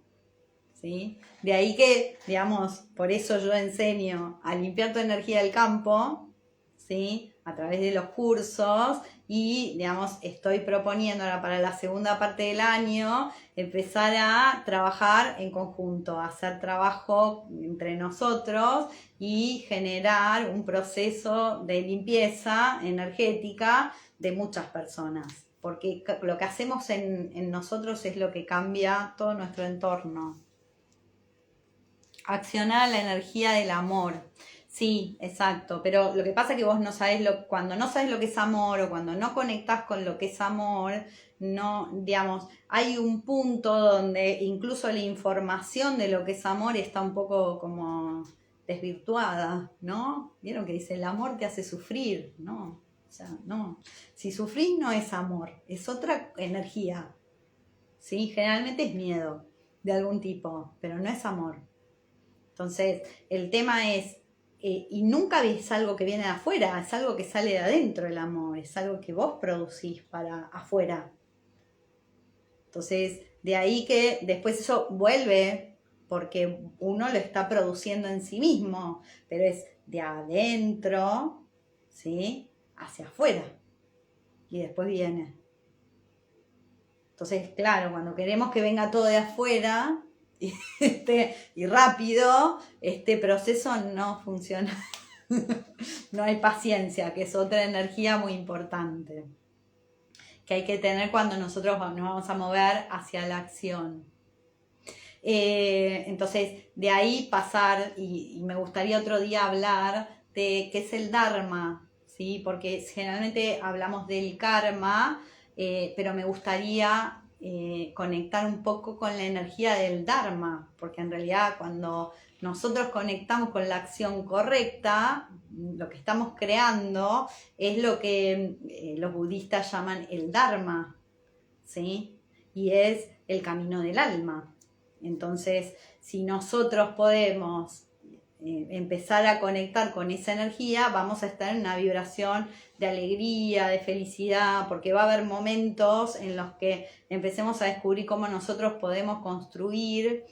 ¿sí? De ahí que, digamos, por eso yo enseño a limpiar tu energía del campo, ¿sí? A través de los cursos y, digamos, estoy proponiendo ahora para la segunda parte del año empezar a trabajar en conjunto, hacer trabajo entre nosotros y generar un proceso de limpieza energética de muchas personas, porque lo que hacemos en nosotros es lo que cambia todo nuestro entorno. Accionar la energía del amor. Sí, exacto, pero lo que pasa es que vos no sabés cuando no sabes lo que es amor o cuando no conectás con lo que es amor, no, digamos, hay un punto donde incluso la información de lo que es amor está un poco como desvirtuada, ¿no? Vieron que dice el amor te hace sufrir, ¿no? O sea, no. Si sufrís no es amor, es otra energía, ¿sí? Generalmente es miedo de algún tipo, pero no es amor. Entonces, el tema es, y nunca es algo que viene de afuera, es algo que sale de adentro el amor, es algo que vos producís para afuera. Entonces, de ahí que después eso vuelve, porque uno lo está produciendo en sí mismo, pero es de adentro, ¿sí? Hacia afuera. Y después viene. Entonces, claro, cuando queremos que venga todo de afuera y rápido, este proceso no funciona. No hay paciencia, que es otra energía muy importante que hay que tener cuando nosotros nos vamos a mover hacia la acción. Entonces, de ahí pasar, y me gustaría otro día hablar de qué es el Dharma, ¿sí? Porque generalmente hablamos del karma, pero me gustaría conectar un poco con la energía del Dharma, porque en realidad cuando nosotros conectamos con la acción correcta, lo que estamos creando es lo que los budistas llaman el Dharma, ¿sí? Y es el camino del alma. Entonces, si nosotros podemos empezar a conectar con esa energía, vamos a estar en una vibración de alegría, de felicidad, porque va a haber momentos en los que empecemos a descubrir cómo nosotros podemos construir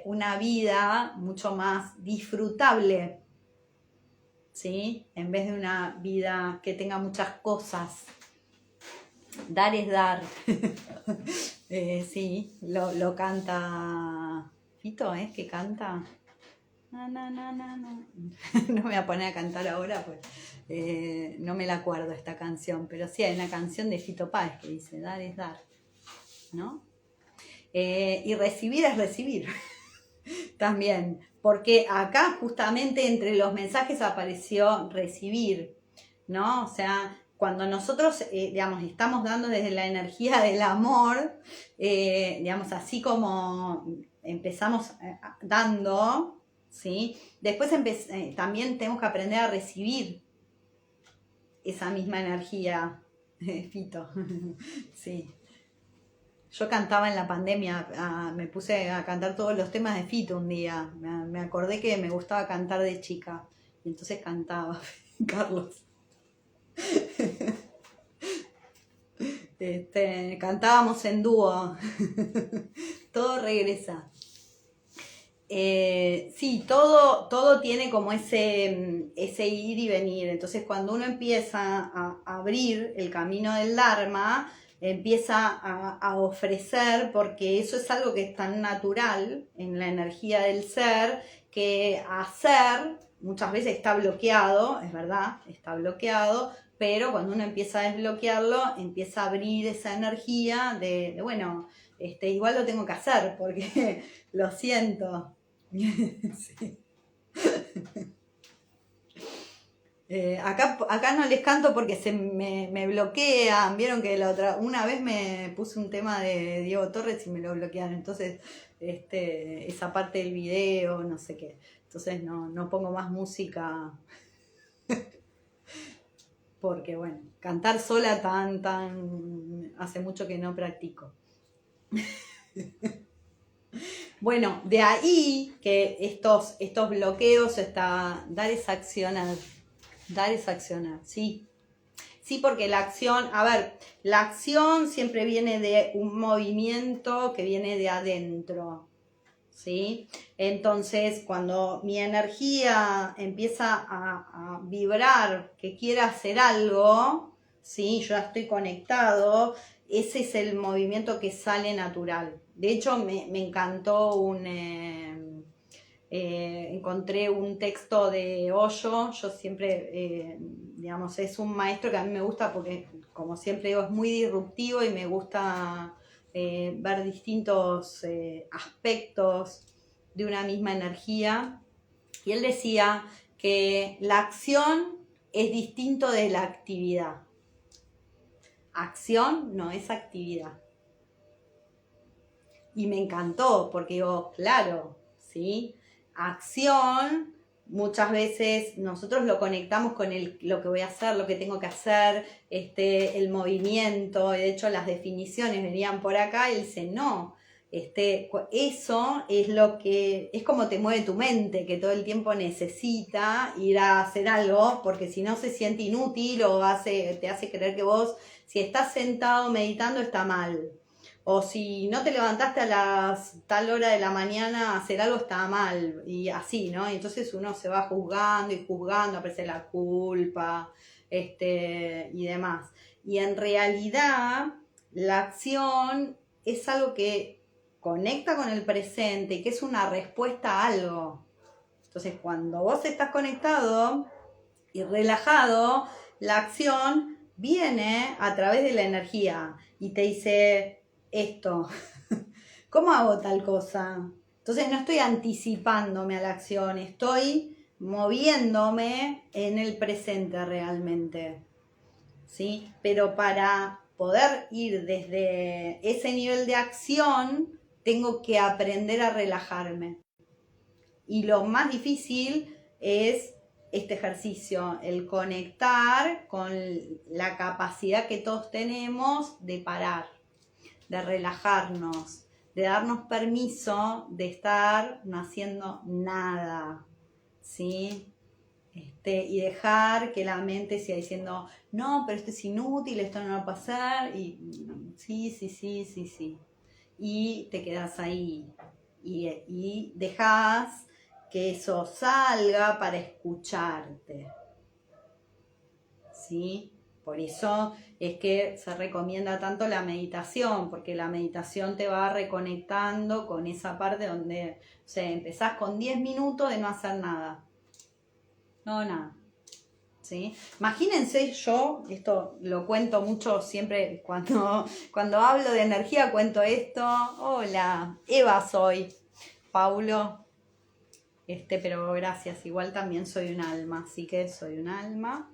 una vida mucho más disfrutable, ¿sí? En vez de una vida que tenga muchas cosas. Dar es dar. Sí, lo canta Fito, ¿es que canta? No. No me voy a poner a cantar ahora, pues no me la acuerdo esta canción, pero sí hay una canción de Fito Páez que dice, dar es dar, ¿no? Y recibir es recibir. También, porque acá justamente entre los mensajes apareció recibir, ¿no? O sea, cuando nosotros, digamos, estamos dando desde la energía del amor, digamos, así como empezamos dando, ¿sí? Después también tenemos que aprender a recibir esa misma energía, Fito, sí. Yo cantaba en la pandemia, me puse a cantar todos los temas de Fito un día. Me acordé que me gustaba cantar de chica. Y entonces cantaba, Carlos. Cantábamos en dúo. Todo regresa. Sí, todo tiene como ese ir y venir. Entonces, cuando uno empieza a abrir el camino del Dharma, empieza a ofrecer, porque eso es algo que es tan natural en la energía del ser, que hacer muchas veces está bloqueado, es verdad, está bloqueado, pero cuando uno empieza a desbloquearlo, empieza a abrir esa energía de bueno, igual lo tengo que hacer porque lo siento. Sí. Acá no les canto porque me bloquean. Vieron que una vez me puse un tema de Diego Torres y me lo bloquearon. Entonces, esa parte del video, no sé qué. Entonces no pongo más música. Porque bueno, cantar sola hace mucho que no practico. Bueno, de ahí que estos bloqueos dar es accionar, sí. Sí, porque la acción, a ver, la acción siempre viene de un movimiento que viene de adentro, ¿sí? Entonces, cuando mi energía empieza a vibrar, que quiera hacer algo, ¿sí? Yo ya estoy conectado, ese es el movimiento que sale natural. De hecho, me encantó encontré un texto de Osho. Yo siempre, digamos, es un maestro que a mí me gusta porque, como siempre digo, es muy disruptivo y me gusta ver distintos aspectos de una misma energía. Y él decía que la acción es distinto de la actividad. Acción no es actividad. Y me encantó porque digo, claro, ¿sí? Acción, muchas veces nosotros lo conectamos con lo que voy a hacer, lo que tengo que hacer, el movimiento. De hecho, las definiciones venían por acá y él dice, no, eso es lo que es como te mueve tu mente, que todo el tiempo necesita ir a hacer algo, porque si no se siente inútil o te hace creer que vos, si estás sentado meditando, está mal. O si no te levantaste a tal hora de la mañana a hacer algo, está mal. Y así, ¿no? Y entonces uno se va juzgando y juzgando, aparece la culpa, y demás. Y en realidad, la acción es algo que conecta con el presente y que es una respuesta a algo. Entonces, cuando vos estás conectado y relajado, la acción viene a través de la energía y te dice esto, ¿cómo hago tal cosa? Entonces no estoy anticipándome a la acción, estoy moviéndome en el presente realmente, ¿sí? Pero para poder ir desde ese nivel de acción, tengo que aprender a relajarme. Y lo más difícil es este ejercicio, el conectar con la capacidad que todos tenemos de parar, de relajarnos, de darnos permiso de estar no haciendo nada, ¿sí? Y dejar que la mente siga diciendo, no, pero esto es inútil, esto no va a pasar, y sí. Y te quedas ahí, y dejas que eso salga para escucharte, ¿sí? Por eso es que se recomienda tanto la meditación, porque la meditación te va reconectando con esa parte donde, o sea, empezás con 10 minutos de no hacer nada. No, nada. ¿Sí? Imagínense, yo, esto lo cuento mucho siempre cuando hablo de energía, cuento esto. Hola, Eva soy. Paulo. Pero gracias, igual también soy un alma, así que soy un alma.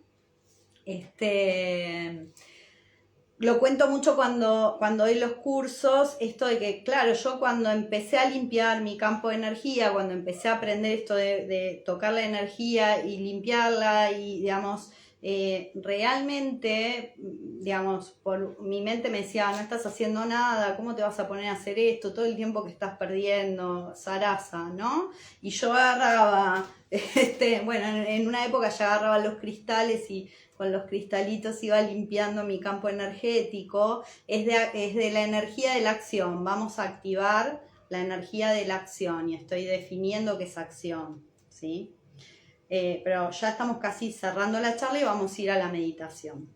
Lo cuento mucho cuando doy los cursos, esto de que, claro, yo cuando empecé a limpiar mi campo de energía, cuando empecé a aprender esto de tocar la energía y limpiarla y, digamos, realmente, digamos, por mi mente me decía, no estás haciendo nada, ¿cómo te vas a poner a hacer esto? Todo el tiempo que estás perdiendo, zaraza, ¿no? Y yo agarraba, bueno, en una época ya agarraba los cristales y con los cristalitos iba limpiando mi campo energético. Es de la energía de la acción, vamos a activar la energía de la acción y estoy definiendo qué es acción, ¿sí? Pero ya estamos casi cerrando la charla y vamos a ir a la meditación.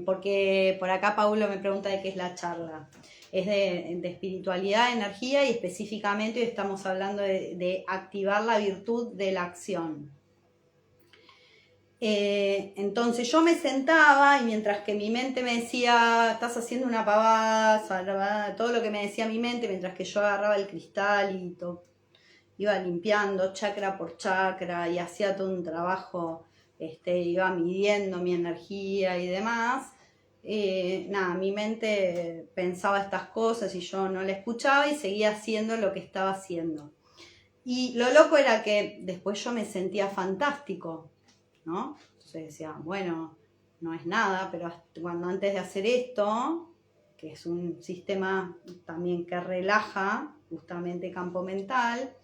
Porque por acá Paulo me pregunta de qué es la charla. Es de espiritualidad, energía y específicamente hoy estamos hablando de activar la virtud de la acción. Entonces yo me sentaba y mientras que mi mente me decía, estás haciendo una pavada, todo lo que me decía mi mente, mientras que yo agarraba el cristal y iba limpiando chakra por chakra y hacía todo un trabajo, iba midiendo mi energía y demás. Mi mente pensaba estas cosas y yo no la escuchaba y seguía haciendo lo que estaba haciendo. Y lo loco era que después yo me sentía fantástico, ¿no? Entonces decía, bueno, no es nada, pero cuando antes de hacer esto, que es un sistema también que relaja justamente campo mental,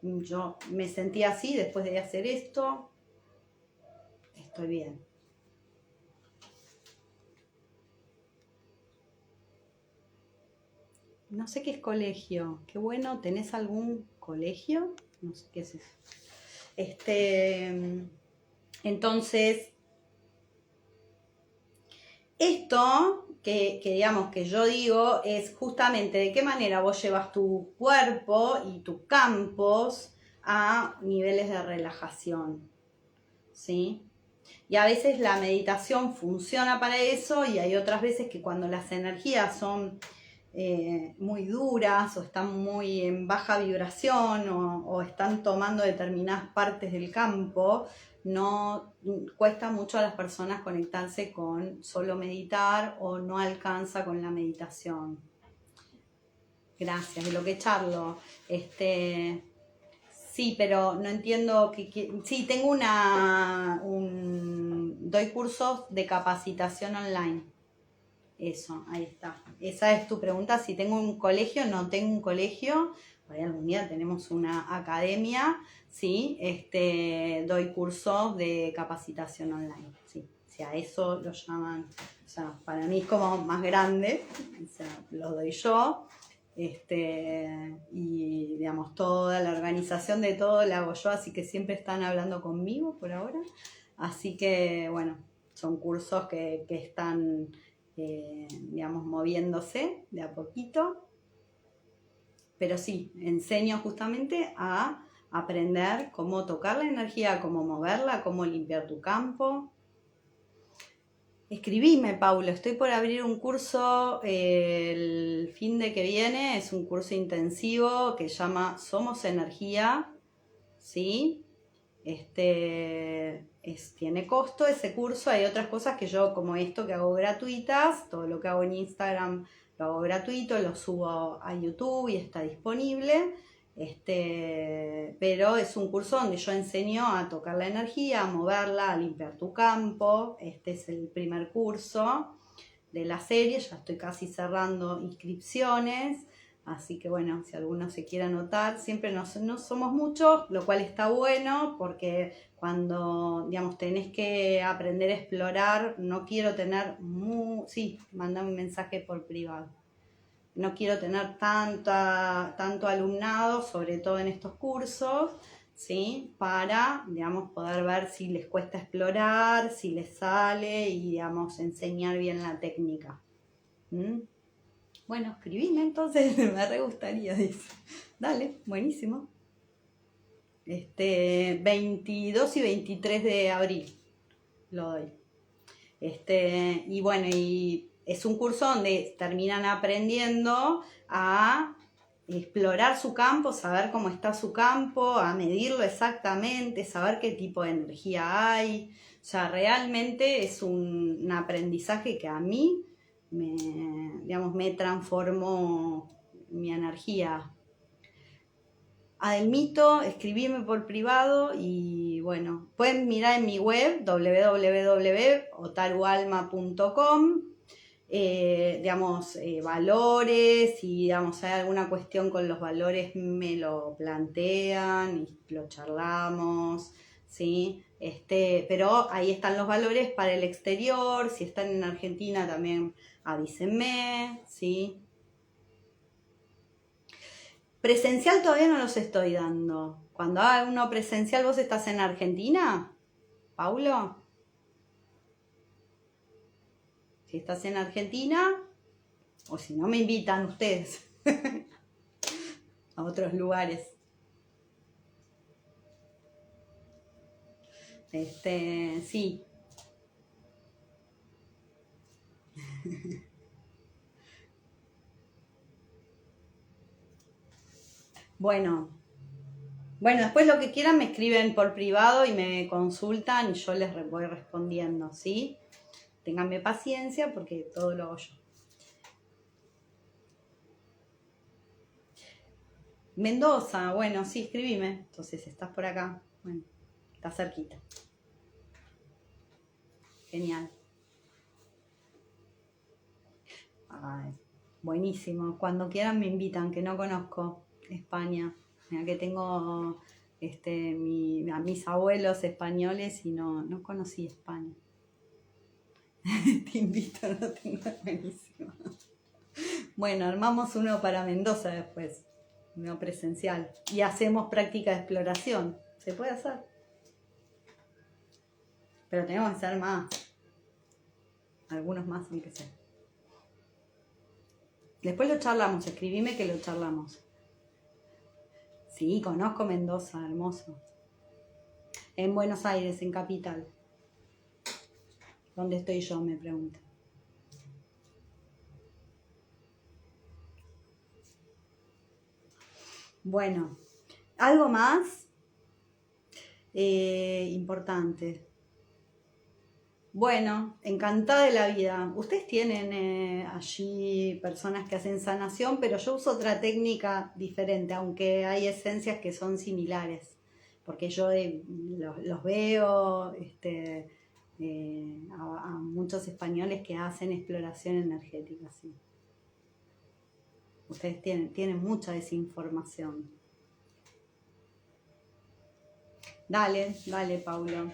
yo me sentía así, después de hacer esto, estoy bien. No sé qué es colegio. Qué bueno, ¿tenés algún colegio? No sé qué es eso. Entonces, esto que digamos que yo digo es justamente de qué manera vos llevas tu cuerpo y tus campos a niveles de relajación, ¿sí? Y a veces la meditación funciona para eso y hay otras veces que cuando las energías son muy duras o están muy en baja vibración o están tomando determinadas partes del campo, no cuesta mucho a las personas conectarse con solo meditar o no alcanza con la meditación. Gracias, de lo que charlo. Sí, pero no entiendo sí, tengo doy cursos de capacitación online. Eso, ahí está. Esa es tu pregunta. Si tengo un colegio, no tengo un colegio. Por ahí algún día tenemos una academia, ¿sí? Doy cursos de capacitación online, sí. O sea, eso lo llaman, o sea, para mí es como más grande, o sea, lo doy yo. Y digamos, toda la organización de todo la hago yo, así que siempre están hablando conmigo por ahora. Así que, bueno, son cursos que están digamos, moviéndose de a poquito. Pero sí, enseño justamente a aprender cómo tocar la energía, cómo moverla, cómo limpiar tu campo. Escribime, Paulo, estoy por abrir un curso el fin de que viene, es un curso intensivo que se llama Somos Energía, ¿sí? Tiene costo ese curso, hay otras cosas que yo como esto que hago gratuitas, todo lo que hago en Instagram lo hago gratuito, lo subo a YouTube y está disponible, pero es un curso donde yo enseño a tocar la energía, a moverla, a limpiar tu campo. Este es el primer curso de la serie, ya estoy casi cerrando inscripciones. Así que bueno, si alguno se quiere anotar, siempre no somos muchos, lo cual está bueno porque cuando, digamos, tenés que aprender a explorar, no quiero tener, sí, mandame un mensaje por privado. No quiero tener tanto alumnado, sobre todo en estos cursos, ¿sí? Para, digamos, poder ver si les cuesta explorar, si les sale y, digamos, enseñar bien la técnica. Bueno, escribime entonces, me re gustaría, dice. Dale, buenísimo. 22 y 23 de abril lo doy. Y bueno, y es un curso donde terminan aprendiendo a explorar su campo, saber cómo está su campo, a medirlo exactamente, saber qué tipo de energía hay. O sea, realmente es un aprendizaje que a mí me transformó mi energía. Adelmito, escribirme por privado y bueno, pueden mirar en mi web www.otarualma.com, valores, y digamos hay alguna cuestión con los valores me lo plantean y lo charlamos, ¿sí? Pero ahí están los valores para el exterior, si están en Argentina también avísenme, ¿sí? Presencial todavía no los estoy dando. Cuando haga uno presencial, ¿vos estás en Argentina, Paulo? Si estás en Argentina, o si no me invitan ustedes a otros lugares. Sí. Bueno, después lo que quieran me escriben por privado y me consultan y yo les voy respondiendo, ¿sí? Ténganme paciencia porque todo lo hago yo. Mendoza, bueno, sí, escribime. Entonces, estás por acá. Bueno, está cerquita. Genial. Ay, buenísimo. Cuando quieran me invitan, que no conozco España. Mira que tengo a mis abuelos españoles y no conocí España. Te invito, no tengo, buenísimo. Bueno, armamos uno para Mendoza después, uno presencial. Y hacemos práctica de exploración. ¿Se puede hacer? Pero tenemos que hacer más. Algunos más, aunque sea. Después lo charlamos, escribime que lo charlamos. Sí, conozco Mendoza, hermoso. En Buenos Aires, en Capital. ¿Dónde estoy yo? Me pregunta. Bueno, algo más importante. Bueno, encantada de la vida. Ustedes tienen allí personas que hacen sanación, pero yo uso otra técnica diferente, aunque hay esencias que son similares, porque yo los veo a muchos españoles que hacen exploración energética, sí. Ustedes tienen mucha desinformación. Dale, Paulo.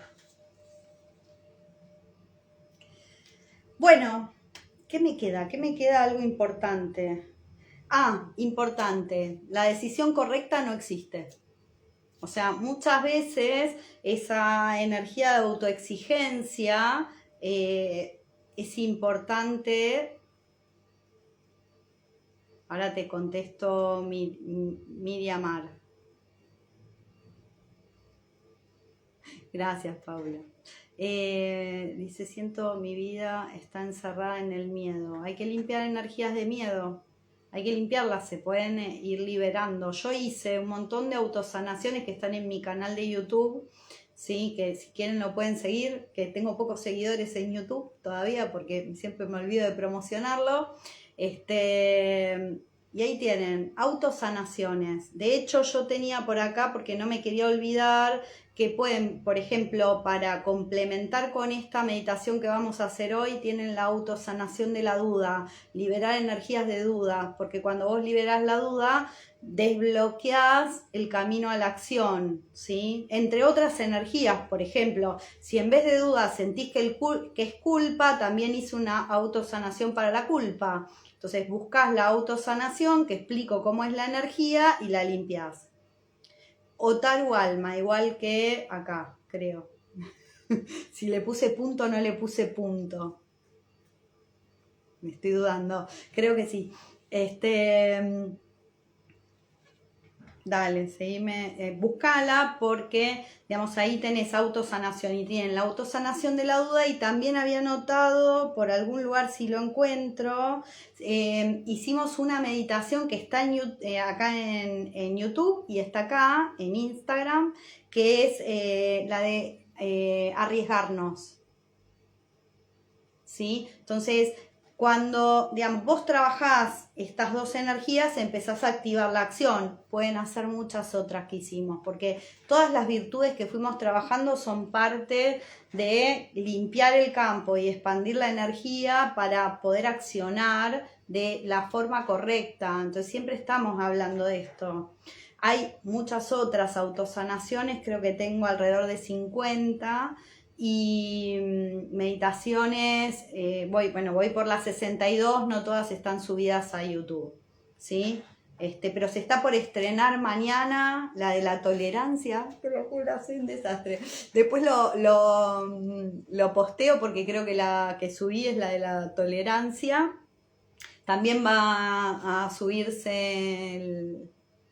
Bueno, ¿qué me queda? ¿Qué me queda? Algo importante. Importante. La decisión correcta no existe. O sea, muchas veces esa energía de autoexigencia es importante. Ahora te contesto Miriamar. Gracias, Paula. Dice, siento mi vida está encerrada en el miedo. Hay que limpiar energías de miedo. Hay que limpiarlas, se pueden ir liberando. Yo hice un montón de autosanaciones que están en mi canal de YouTube, ¿sí? Que si quieren lo pueden seguir, que tengo pocos seguidores en YouTube todavía porque siempre me olvido de promocionarlo. Y ahí tienen, autosanaciones. De hecho, yo tenía por acá, porque no me quería olvidar, que pueden, por ejemplo, para complementar con esta meditación que vamos a hacer hoy, tienen la autosanación de la duda, liberar energías de duda, porque cuando vos liberás la duda, desbloqueás el camino a la acción, ¿sí? Entre otras energías, por ejemplo, si en vez de duda sentís que es culpa, también hice una autosanación para la culpa. Entonces buscas la autosanación, que explico cómo es la energía, y la limpias. Otaru Alma, igual que acá, creo. Si le puse punto o no le puse punto. Me estoy dudando. Creo que sí. Dale, seguime, buscala porque, digamos, ahí tenés autosanación y tienen la autosanación de la duda y también había notado por algún lugar si lo encuentro, hicimos una meditación que está acá en YouTube y está acá en Instagram, que es la de arriesgarnos, ¿sí? Entonces, cuando, digamos, vos trabajás estas dos energías, empezás a activar la acción. Pueden hacer muchas otras que hicimos, porque todas las virtudes que fuimos trabajando son parte de limpiar el campo y expandir la energía para poder accionar de la forma correcta. Entonces, siempre estamos hablando de esto. Hay muchas otras autosanaciones, creo que tengo alrededor de 50 y meditaciones, voy por las 62, no todas están subidas a YouTube, ¿sí? Pero se está por estrenar mañana la de la tolerancia, te lo juro, soy un desastre. Después lo posteo porque creo que la que subí es la de la tolerancia. También va a subirse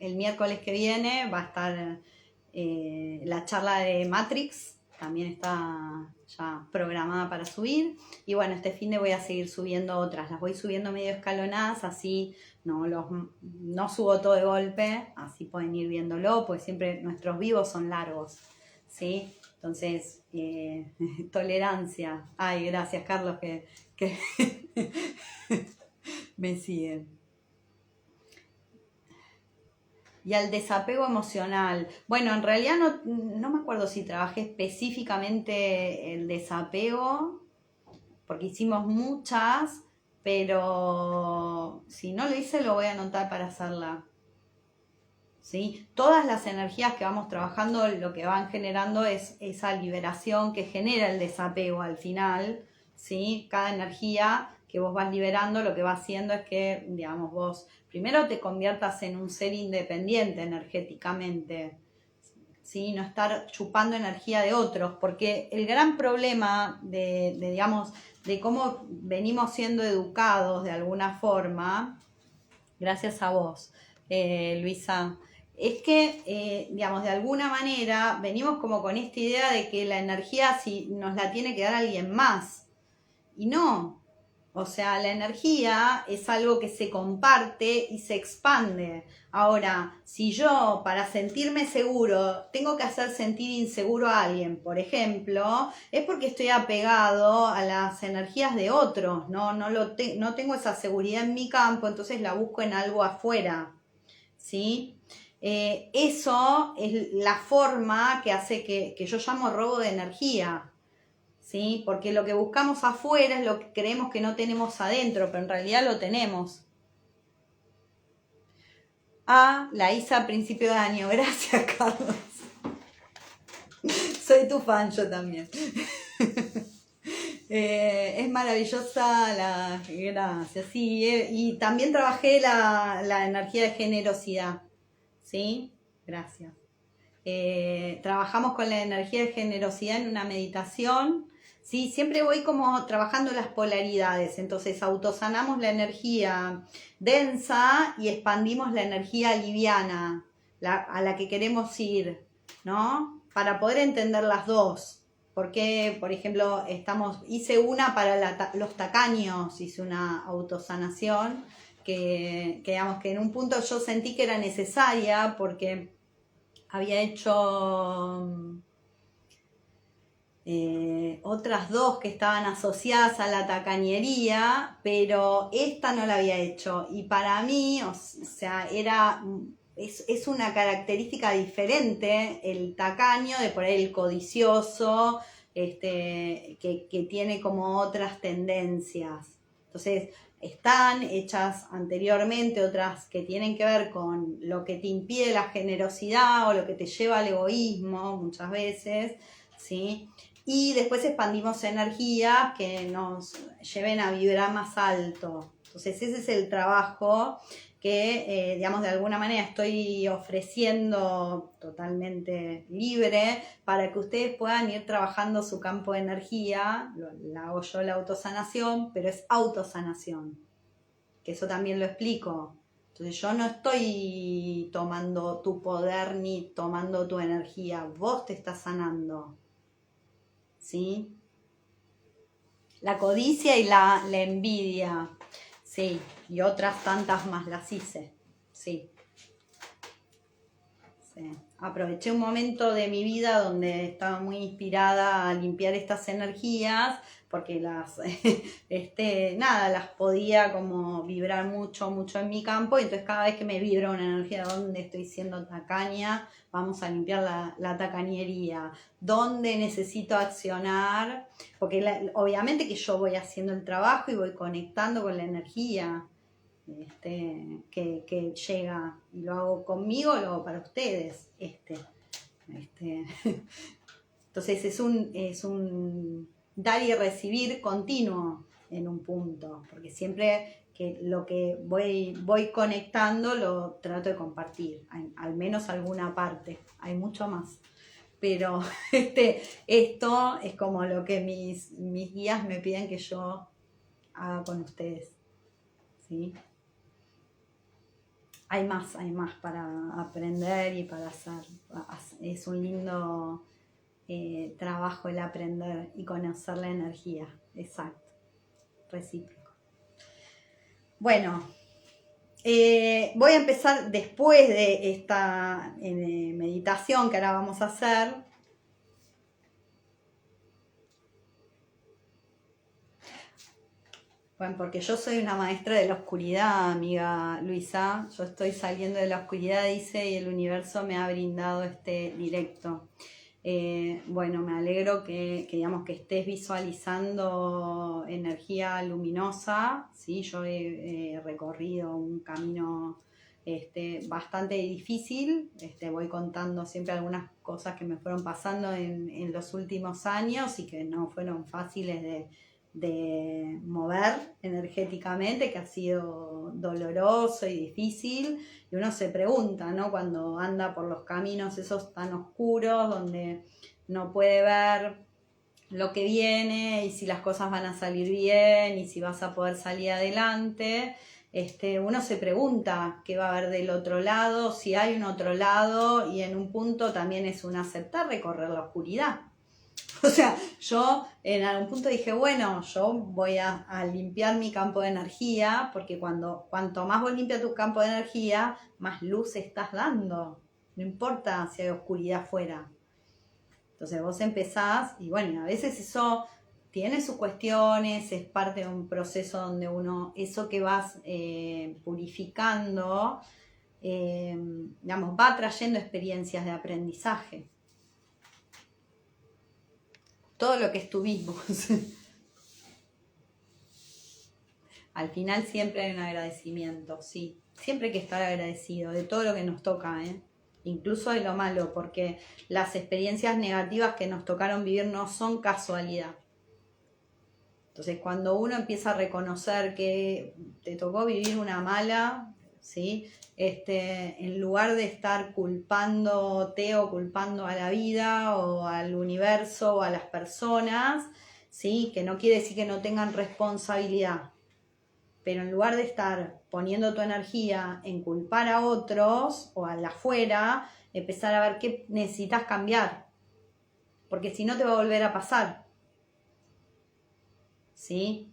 el miércoles que viene, va a estar la charla de Matrix, también está ya programada para subir. Y bueno, este fin de voy a seguir subiendo otras, las voy subiendo medio escalonadas, así no subo todo de golpe, así pueden ir viéndolo, porque siempre nuestros vivos son largos, ¿sí? Entonces, tolerancia. Ay, gracias Carlos que me siguen. Y al desapego emocional. Bueno, en realidad no me acuerdo si trabajé específicamente el desapego, porque hicimos muchas, pero si no lo hice lo voy a anotar para hacerla. ¿Sí? Todas las energías que vamos trabajando lo que van generando es esa liberación que genera el desapego al final, ¿sí? Cada energía que vos vas liberando lo que va haciendo es que, digamos, vos primero te conviertas en un ser independiente energéticamente, ¿sí? No estar chupando energía de otros, porque el gran problema digamos, de cómo venimos siendo educados de alguna forma, gracias a vos, Luisa, es que, digamos, de alguna manera venimos como con esta idea de que la energía si nos la tiene que dar alguien más. Y no. O sea, la energía es algo que se comparte y se expande. Ahora, si yo para sentirme seguro tengo que hacer sentir inseguro a alguien, por ejemplo, es porque estoy apegado a las energías de otros, no tengo esa seguridad en mi campo, entonces la busco en algo afuera, ¿sí? Eso es la forma que hace que yo llamo robo de energía, ¿sí? Porque lo que buscamos afuera es lo que creemos que no tenemos adentro, pero en realidad lo tenemos. La hice a principio de año. Gracias, Carlos. Soy tu fan, yo también. Es maravillosa gracias. Sí, y también trabajé la energía de generosidad. ¿Sí? Gracias. Trabajamos con la energía de generosidad en una meditación. Sí, siempre voy como trabajando las polaridades, entonces autosanamos la energía densa y expandimos la energía liviana, a la que queremos ir, ¿no? Para poder entender las dos. Porque, por ejemplo, hice una para los tacaños, hice una autosanación digamos que en un punto yo sentí que era necesaria porque había hecho otras dos que estaban asociadas a la tacañería, pero esta no la había hecho. Y para mí, o sea, es una característica diferente el tacaño de por ahí el codicioso, que tiene como otras tendencias. Entonces, están hechas anteriormente otras que tienen que ver con lo que te impide la generosidad o lo que te lleva al egoísmo muchas veces, ¿sí? Y después expandimos energía que nos lleven a vibrar más alto. Entonces ese es el trabajo que, digamos, de alguna manera estoy ofreciendo totalmente libre para que ustedes puedan ir trabajando su campo de energía. La hago yo la autosanación, pero es autosanación, que eso también lo explico. Entonces yo no estoy tomando tu poder ni tomando tu energía, vos te estás sanando, ¿sí? La codicia y la envidia, sí, y otras tantas más las hice, sí. Sí. Aproveché un momento de mi vida donde estaba muy inspirada a limpiar estas energías porque las podía como vibrar mucho, mucho en mi campo, y entonces cada vez que me vibra una energía donde estoy siendo tacaña, vamos a limpiar la tacañería, donde necesito accionar, porque obviamente que yo voy haciendo el trabajo y voy conectando con la energía que llega, y lo hago conmigo, lo hago para ustedes. Entonces es un dar y recibir continuo en un punto, porque siempre que lo que voy conectando lo trato de compartir, al menos alguna parte, hay mucho más. Pero esto es como lo que mis guías me piden que yo haga con ustedes, ¿sí? Hay más para aprender y para hacer. Es un lindo trabajo el aprender y conocer la energía. Exacto. Recíproco. Bueno, voy a empezar después de esta meditación que ahora vamos a hacer. Bueno, porque yo soy una maestra de la oscuridad, amiga Luisa. Yo estoy saliendo de la oscuridad, dice, y el universo me ha brindado este directo. Bueno, me alegro digamos, que estés visualizando energía luminosa, ¿sí? Yo he recorrido un camino bastante difícil, voy contando siempre algunas cosas que me fueron pasando en los últimos años y que no fueron fáciles de mover energéticamente, que ha sido doloroso y difícil, y uno se pregunta, ¿no? Cuando anda por los caminos esos tan oscuros, donde no puede ver lo que viene y si las cosas van a salir bien y si vas a poder salir adelante, uno se pregunta qué va a haber del otro lado, si hay un otro lado, y en un punto también es un aceptar recorrer la oscuridad. O sea, yo en algún punto dije, bueno, yo voy a limpiar mi campo de energía, porque cuanto más vos limpias tu campo de energía, más luz estás dando. No importa si hay oscuridad afuera. Entonces vos empezás, y bueno, a veces eso tiene sus cuestiones, es parte de un proceso donde uno, eso que vas purificando, digamos, va trayendo experiencias de aprendizaje. Todo lo que estuvimos. Al final siempre hay un agradecimiento, sí. Siempre hay que estar agradecido de todo lo que nos toca, incluso de lo malo, porque las experiencias negativas que nos tocaron vivir no son casualidad. Entonces, cuando uno empieza a reconocer que te tocó vivir una mala, ¿sí? En lugar de estar culpándote o culpando a la vida o al universo o a las personas, ¿sí? Que no quiere decir que no tengan responsabilidad, pero en lugar de estar poniendo tu energía en culpar a otros o al afuera, empezar a ver qué necesitas cambiar, porque si no te va a volver a pasar, ¿sí?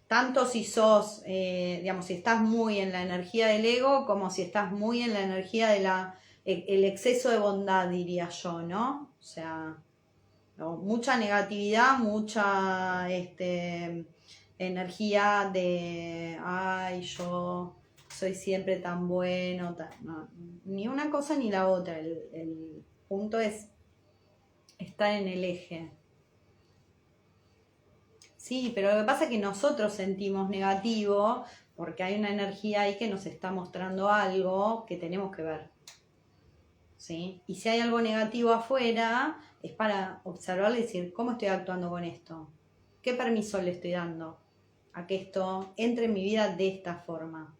Tanto si sos, digamos, si estás muy en la energía del ego, como si estás muy en la energía de el exceso de bondad, diría yo, ¿no? O sea, no, mucha negatividad, mucha energía de, ay, yo soy siempre tan bueno, no, ni una cosa ni la otra. El punto es estar en el eje. Sí, pero lo que pasa es que nosotros sentimos negativo porque hay una energía ahí que nos está mostrando algo que tenemos que ver, ¿sí? Y si hay algo negativo afuera, es para observar y decir, ¿cómo estoy actuando con esto? ¿Qué permiso le estoy dando a que esto entre en mi vida de esta forma?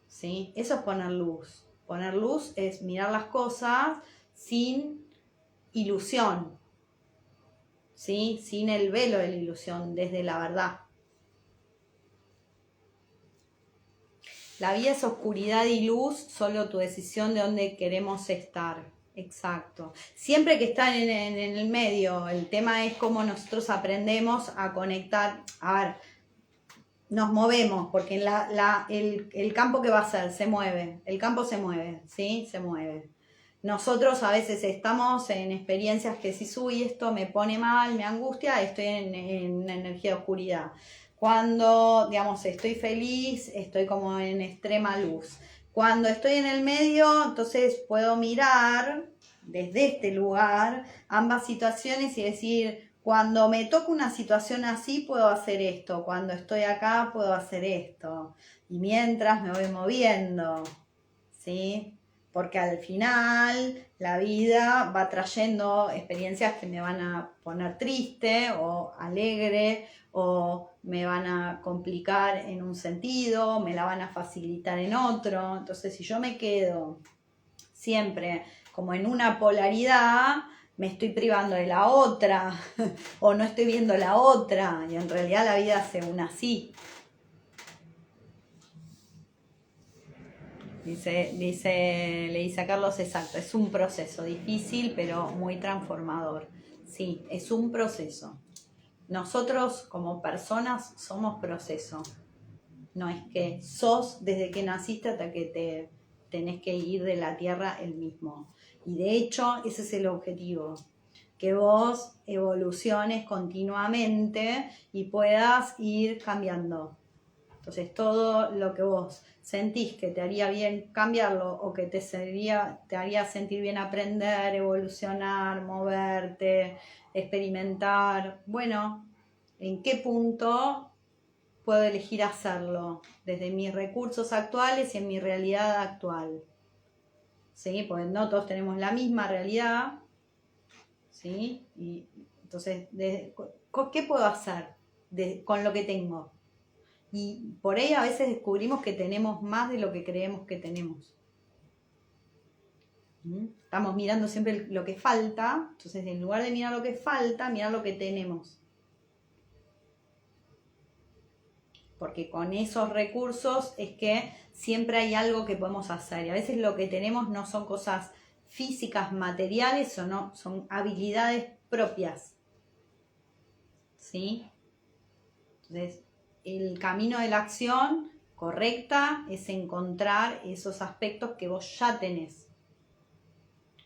¿Sí? Eso es poner luz. Poner luz es mirar las cosas sin ilusión, ¿sí? Sin el velo de la ilusión, desde la verdad. La vida es oscuridad y luz, solo tu decisión de dónde queremos estar. Exacto. Siempre que están en el medio, el tema es cómo nosotros aprendemos a conectar. A ver, nos movemos, porque el campo que va a ser, se mueve. El campo se mueve, ¿sí? Se mueve. Nosotros a veces estamos en experiencias que si uy, esto me pone mal, me angustia, estoy en una energía de oscuridad. Cuando, digamos, estoy feliz, estoy como en extrema luz. Cuando estoy en el medio, entonces puedo mirar desde este lugar ambas situaciones y decir, cuando me toca una situación así, puedo hacer esto. Cuando estoy acá, puedo hacer esto. Y mientras me voy moviendo, ¿sí? Porque al final la vida va trayendo experiencias que me van a poner triste o alegre o me van a complicar en un sentido, me la van a facilitar en otro. Entonces, si yo me quedo siempre como en una polaridad, me estoy privando de la otra o no estoy viendo la otra y en realidad la vida hace una así. Le dice a Carlos, exacto, es un proceso difícil pero muy transformador. Sí, es un proceso. Nosotros como personas somos proceso. No es que sos desde que naciste hasta que te tenés que ir de la tierra el mismo. Y de hecho ese es el objetivo, que vos evoluciones continuamente y puedas ir cambiando. Entonces todo lo que vos sentís que te haría bien cambiarlo o que te haría sentir bien aprender, evolucionar, moverte, experimentar, bueno, ¿en qué punto puedo elegir hacerlo? Desde mis recursos actuales y en mi realidad actual. ¿Sí? Porque no todos tenemos la misma realidad. ¿Sí? Y entonces, ¿qué puedo hacer con lo que tengo? Y por ahí a veces descubrimos que tenemos más de lo que creemos que tenemos. Estamos mirando siempre lo que falta, entonces en lugar de mirar lo que falta, mirar lo que tenemos. Porque con esos recursos es que siempre hay algo que podemos hacer. Y a veces lo que tenemos no son cosas físicas, materiales, o no, son habilidades propias. ¿Sí? Entonces, el camino de la acción correcta es encontrar esos aspectos que vos ya tenés.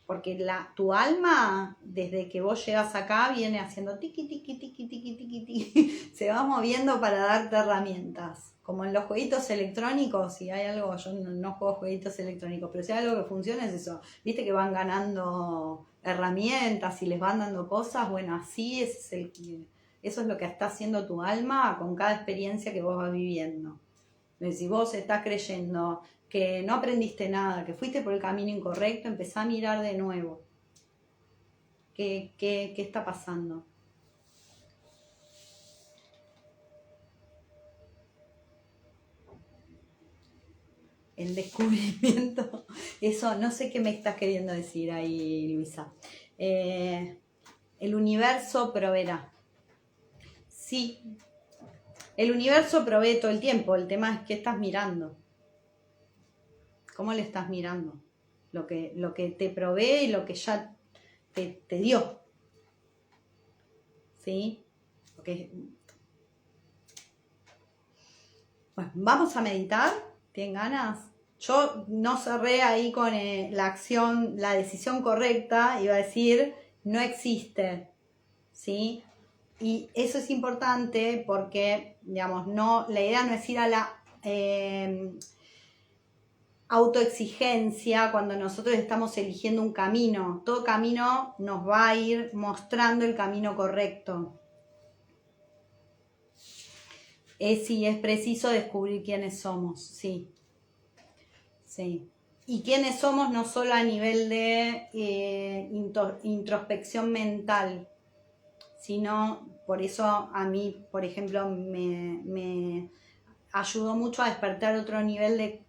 Porque tu alma, desde que vos llegas acá, viene haciendo tiqui, tiqui, tiqui, tiqui, tiqui, tiqui. Se va moviendo para darte herramientas. Como en los jueguitos electrónicos, si hay algo, yo no juego jueguitos electrónicos, pero si hay algo que funciona es eso. Viste que van ganando herramientas y les van dando cosas, bueno, así eso es lo que está haciendo tu alma con cada experiencia que vos vas viviendo. Si vos estás creyendo que no aprendiste nada, que fuiste por el camino incorrecto, empezá a mirar de nuevo. ¿Qué está pasando? El descubrimiento, eso, no sé qué me estás queriendo decir ahí, Luisa. El universo proveerá. Sí, el universo provee todo el tiempo, el tema es qué estás mirando. ¿Cómo le estás mirando? Lo que te provee y lo que ya te dio. ¿Sí? Okay. Bueno, vamos a meditar. ¿Tienen ganas? Yo no cerré ahí con la acción, la decisión correcta, iba a decir, no existe. ¿Sí? Y eso es importante porque, digamos, la idea no es ir a la autoexigencia cuando nosotros estamos eligiendo un camino. Todo camino nos va a ir mostrando el camino correcto. Sí, es preciso descubrir quiénes somos, sí. Sí. Y quiénes somos no solo a nivel de introspección mental, sino por eso a mí, por ejemplo, me ayudó mucho a despertar otro nivel de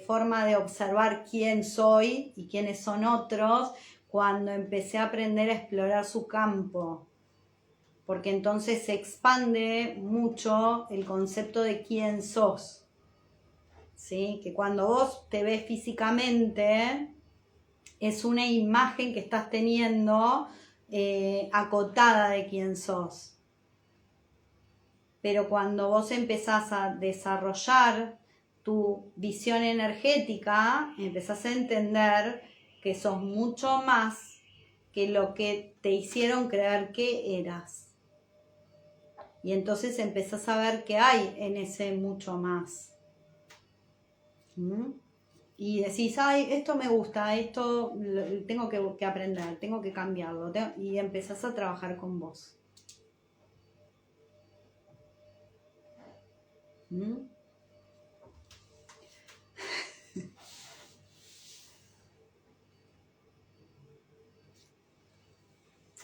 forma de observar quién soy y quiénes son otros cuando empecé a aprender a explorar su campo. Porque entonces se expande mucho el concepto de quién sos. ¿sí? Que cuando vos te ves físicamente, es una imagen que estás teniendo acotada de quién sos. Pero cuando vos empezás a desarrollar tu visión energética, empezás a entender que sos mucho más que lo que te hicieron creer que eras. Y entonces empezás a ver qué hay en ese mucho más. Y decís, ay, esto me gusta, esto tengo que aprender, tengo que cambiarlo. Y empezás a trabajar con vos.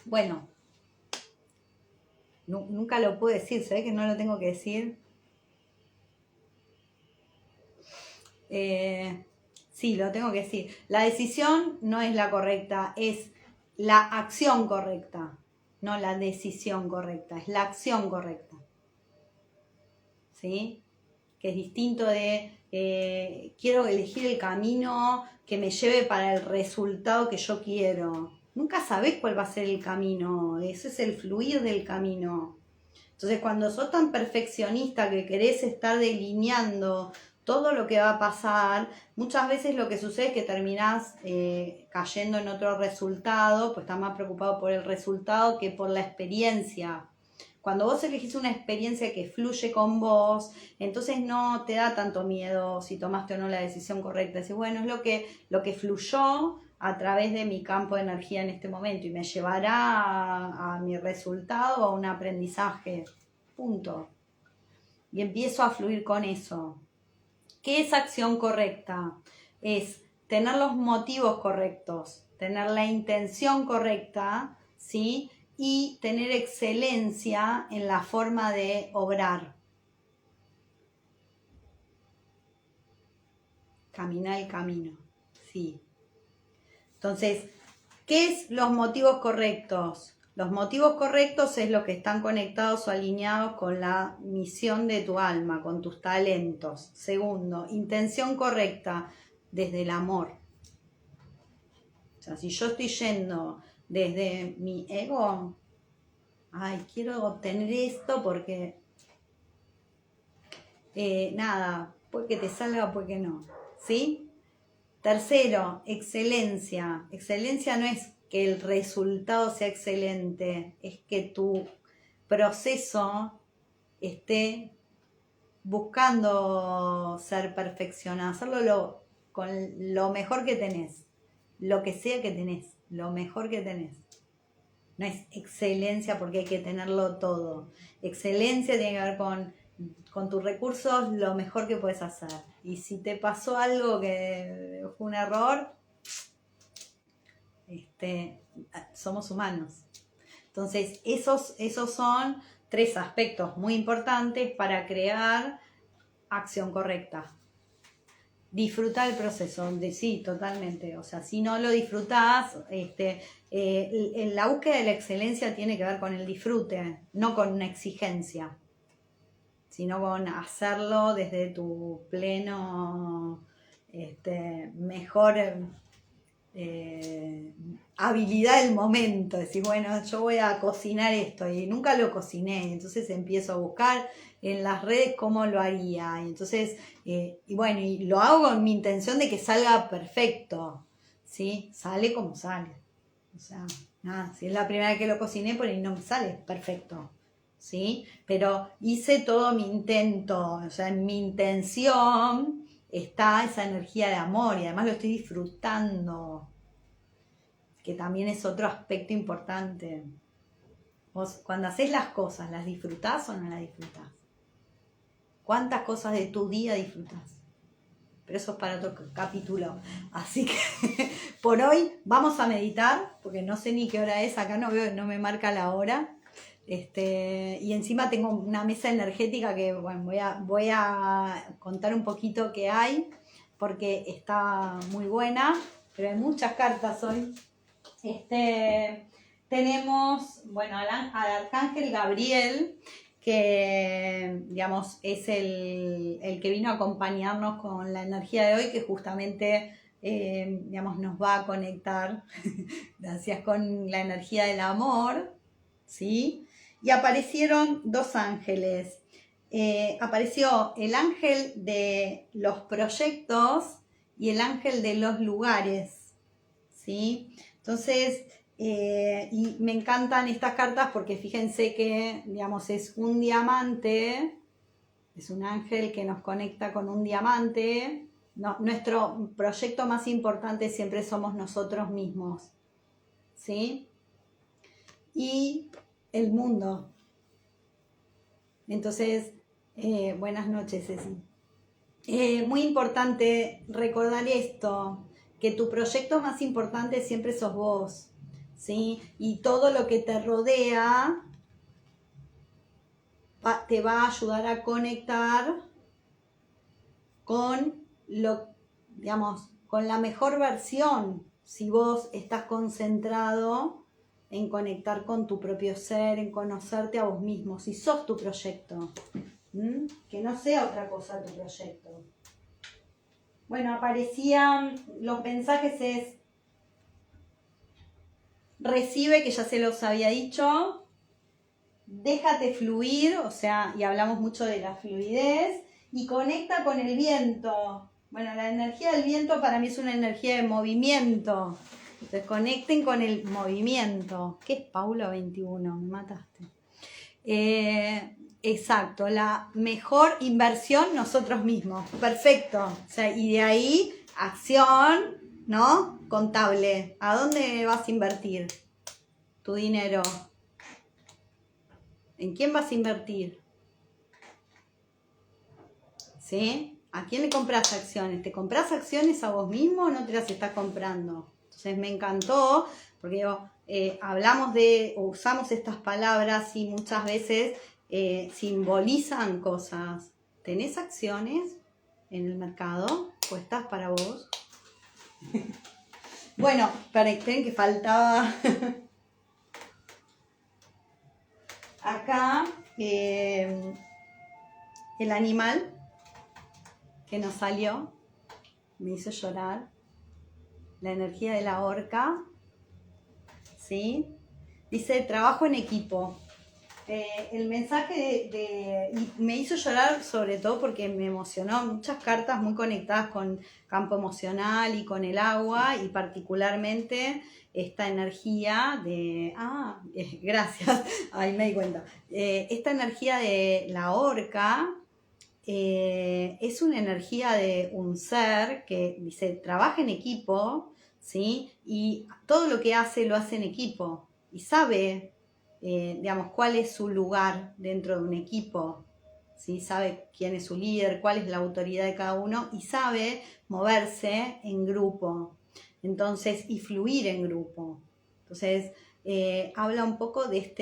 Bueno, nunca lo puedo decir, ¿sabés que no lo tengo que decir? Sí, lo tengo que decir. La decisión no es la correcta, es la acción correcta, no la decisión correcta, es la acción correcta. ¿Sí? Que es distinto de quiero elegir el camino que me lleve para el resultado que yo quiero. Nunca sabés cuál va a ser el camino, eso es el fluir del camino. Entonces, cuando sos tan perfeccionista que querés estar delineando todo lo que va a pasar, muchas veces lo que sucede es que terminás cayendo en otro resultado, pues estás más preocupado por el resultado que por la experiencia. Cuando vos elegís una experiencia que fluye con vos, entonces no te da tanto miedo si tomaste o no la decisión correcta. Decís, bueno, es lo que fluyó a través de mi campo de energía en este momento y me llevará a mi resultado, a un aprendizaje. Punto. Y empiezo a fluir con eso. ¿Qué es acción correcta? Es tener los motivos correctos, tener la intención correcta, ¿sí? Y tener excelencia en la forma de obrar. Caminar el camino, sí. Entonces, ¿qué es los motivos correctos? Los motivos correctos es lo que están conectados o alineados con la misión de tu alma, con tus talentos. Segundo, intención correcta desde el amor. O sea, si yo estoy yendo desde mi ego, ay, quiero obtener esto porque nada, puede que te salga, puede que no, ¿sí? Tercero, excelencia. Excelencia no es que el resultado sea excelente, es que tu proceso esté buscando ser perfeccionado, hacerlo con lo mejor que tenés, lo que sea que tenés, lo mejor que tenés. No es excelencia porque hay que tenerlo todo. Excelencia tiene que ver con tus recursos, lo mejor que puedes hacer. Y si te pasó algo que fue un error, somos humanos. Entonces, esos son 3 aspectos muy importantes para crear acción correcta. Disfrutar el proceso, sí, totalmente. O sea, si no lo disfrutás, la búsqueda de la excelencia tiene que ver con el disfrute, no con una exigencia, sino con hacerlo desde tu pleno, mejor habilidad del momento. Decir, bueno, yo voy a cocinar esto y nunca lo cociné, entonces empiezo a buscar en las redes cómo lo haría. Y entonces, y bueno, y lo hago con mi intención de que salga perfecto, ¿sí? Sale como sale. O sea, nada, si es la primera vez que lo cociné, por ahí no me sale perfecto, ¿sí? Pero hice todo mi intento, o sea, en mi intención está esa energía de amor y además lo estoy disfrutando, que también es otro aspecto importante. Vos cuando haces las cosas, ¿las disfrutás o no las disfrutás? ¿Cuántas cosas de tu día disfrutás? Pero eso es para otro capítulo. Así que por hoy vamos a meditar, porque no sé ni qué hora es, acá no veo, no me marca la hora. Y encima tengo una mesa energética que bueno, voy a contar un poquito qué hay, porque está muy buena, pero hay muchas cartas hoy. Tenemos, bueno, al Arcángel Gabriel, que, digamos, es el que vino a acompañarnos con la energía de hoy, que justamente, digamos, nos va a conectar, gracias, con la energía del amor, ¿sí? Y aparecieron dos ángeles. Apareció el ángel de los proyectos y el ángel de los lugares, ¿sí? Entonces, y me encantan estas cartas porque fíjense que, digamos, es un diamante, es un ángel que nos conecta con un diamante. No, nuestro proyecto más importante siempre somos nosotros mismos, ¿sí? Y el mundo. Entonces, buenas noches, Ceci. Muy importante recordar esto, que tu proyecto más importante siempre sos vos, ¿sí? Y todo lo que te rodea te va a ayudar a conectar con digamos, con la mejor versión, si vos estás concentrado en conectar con tu propio ser, en conocerte a vos mismo, si sos tu proyecto. Que no sea otra cosa tu proyecto. Bueno, aparecían los mensajes, es recibe, que ya se los había dicho, déjate fluir, o sea, y hablamos mucho de la fluidez, y conecta con el viento. Bueno, la energía del viento para mí es una energía de movimiento. Entonces conecten con el movimiento. ¿Qué es Paula 21? Me mataste. Exacto, la mejor inversión nosotros mismos. Perfecto. O sea, y de ahí, acción, ¿no? Contable. ¿A dónde vas a invertir tu dinero? ¿En quién vas a invertir? ¿Sí? ¿A quién le compras acciones? ¿Te compras acciones a vos mismo o no te las estás comprando? Entonces me encantó, porque hablamos usamos estas palabras y muchas veces simbolizan cosas. ¿Tenés acciones en el mercado puestas para vos? Bueno, esperen que faltaba acá el animal que nos salió, me hizo llorar, la energía de la orca, ¿sí? Dice, trabajo en equipo. El mensaje y me hizo llorar sobre todo porque me emocionó, muchas cartas muy conectadas con campo emocional y con el agua, y particularmente esta energía de, gracias, ahí me di cuenta, esta energía de la orca. Es una energía de un ser que dice, trabaja en equipo, ¿sí? Y todo lo que hace lo hace en equipo y sabe, digamos, cuál es su lugar dentro de un equipo, ¿sí? Sabe quién es su líder, cuál es la autoridad de cada uno y sabe moverse en grupo, entonces, y fluir en grupo. Entonces, habla un poco de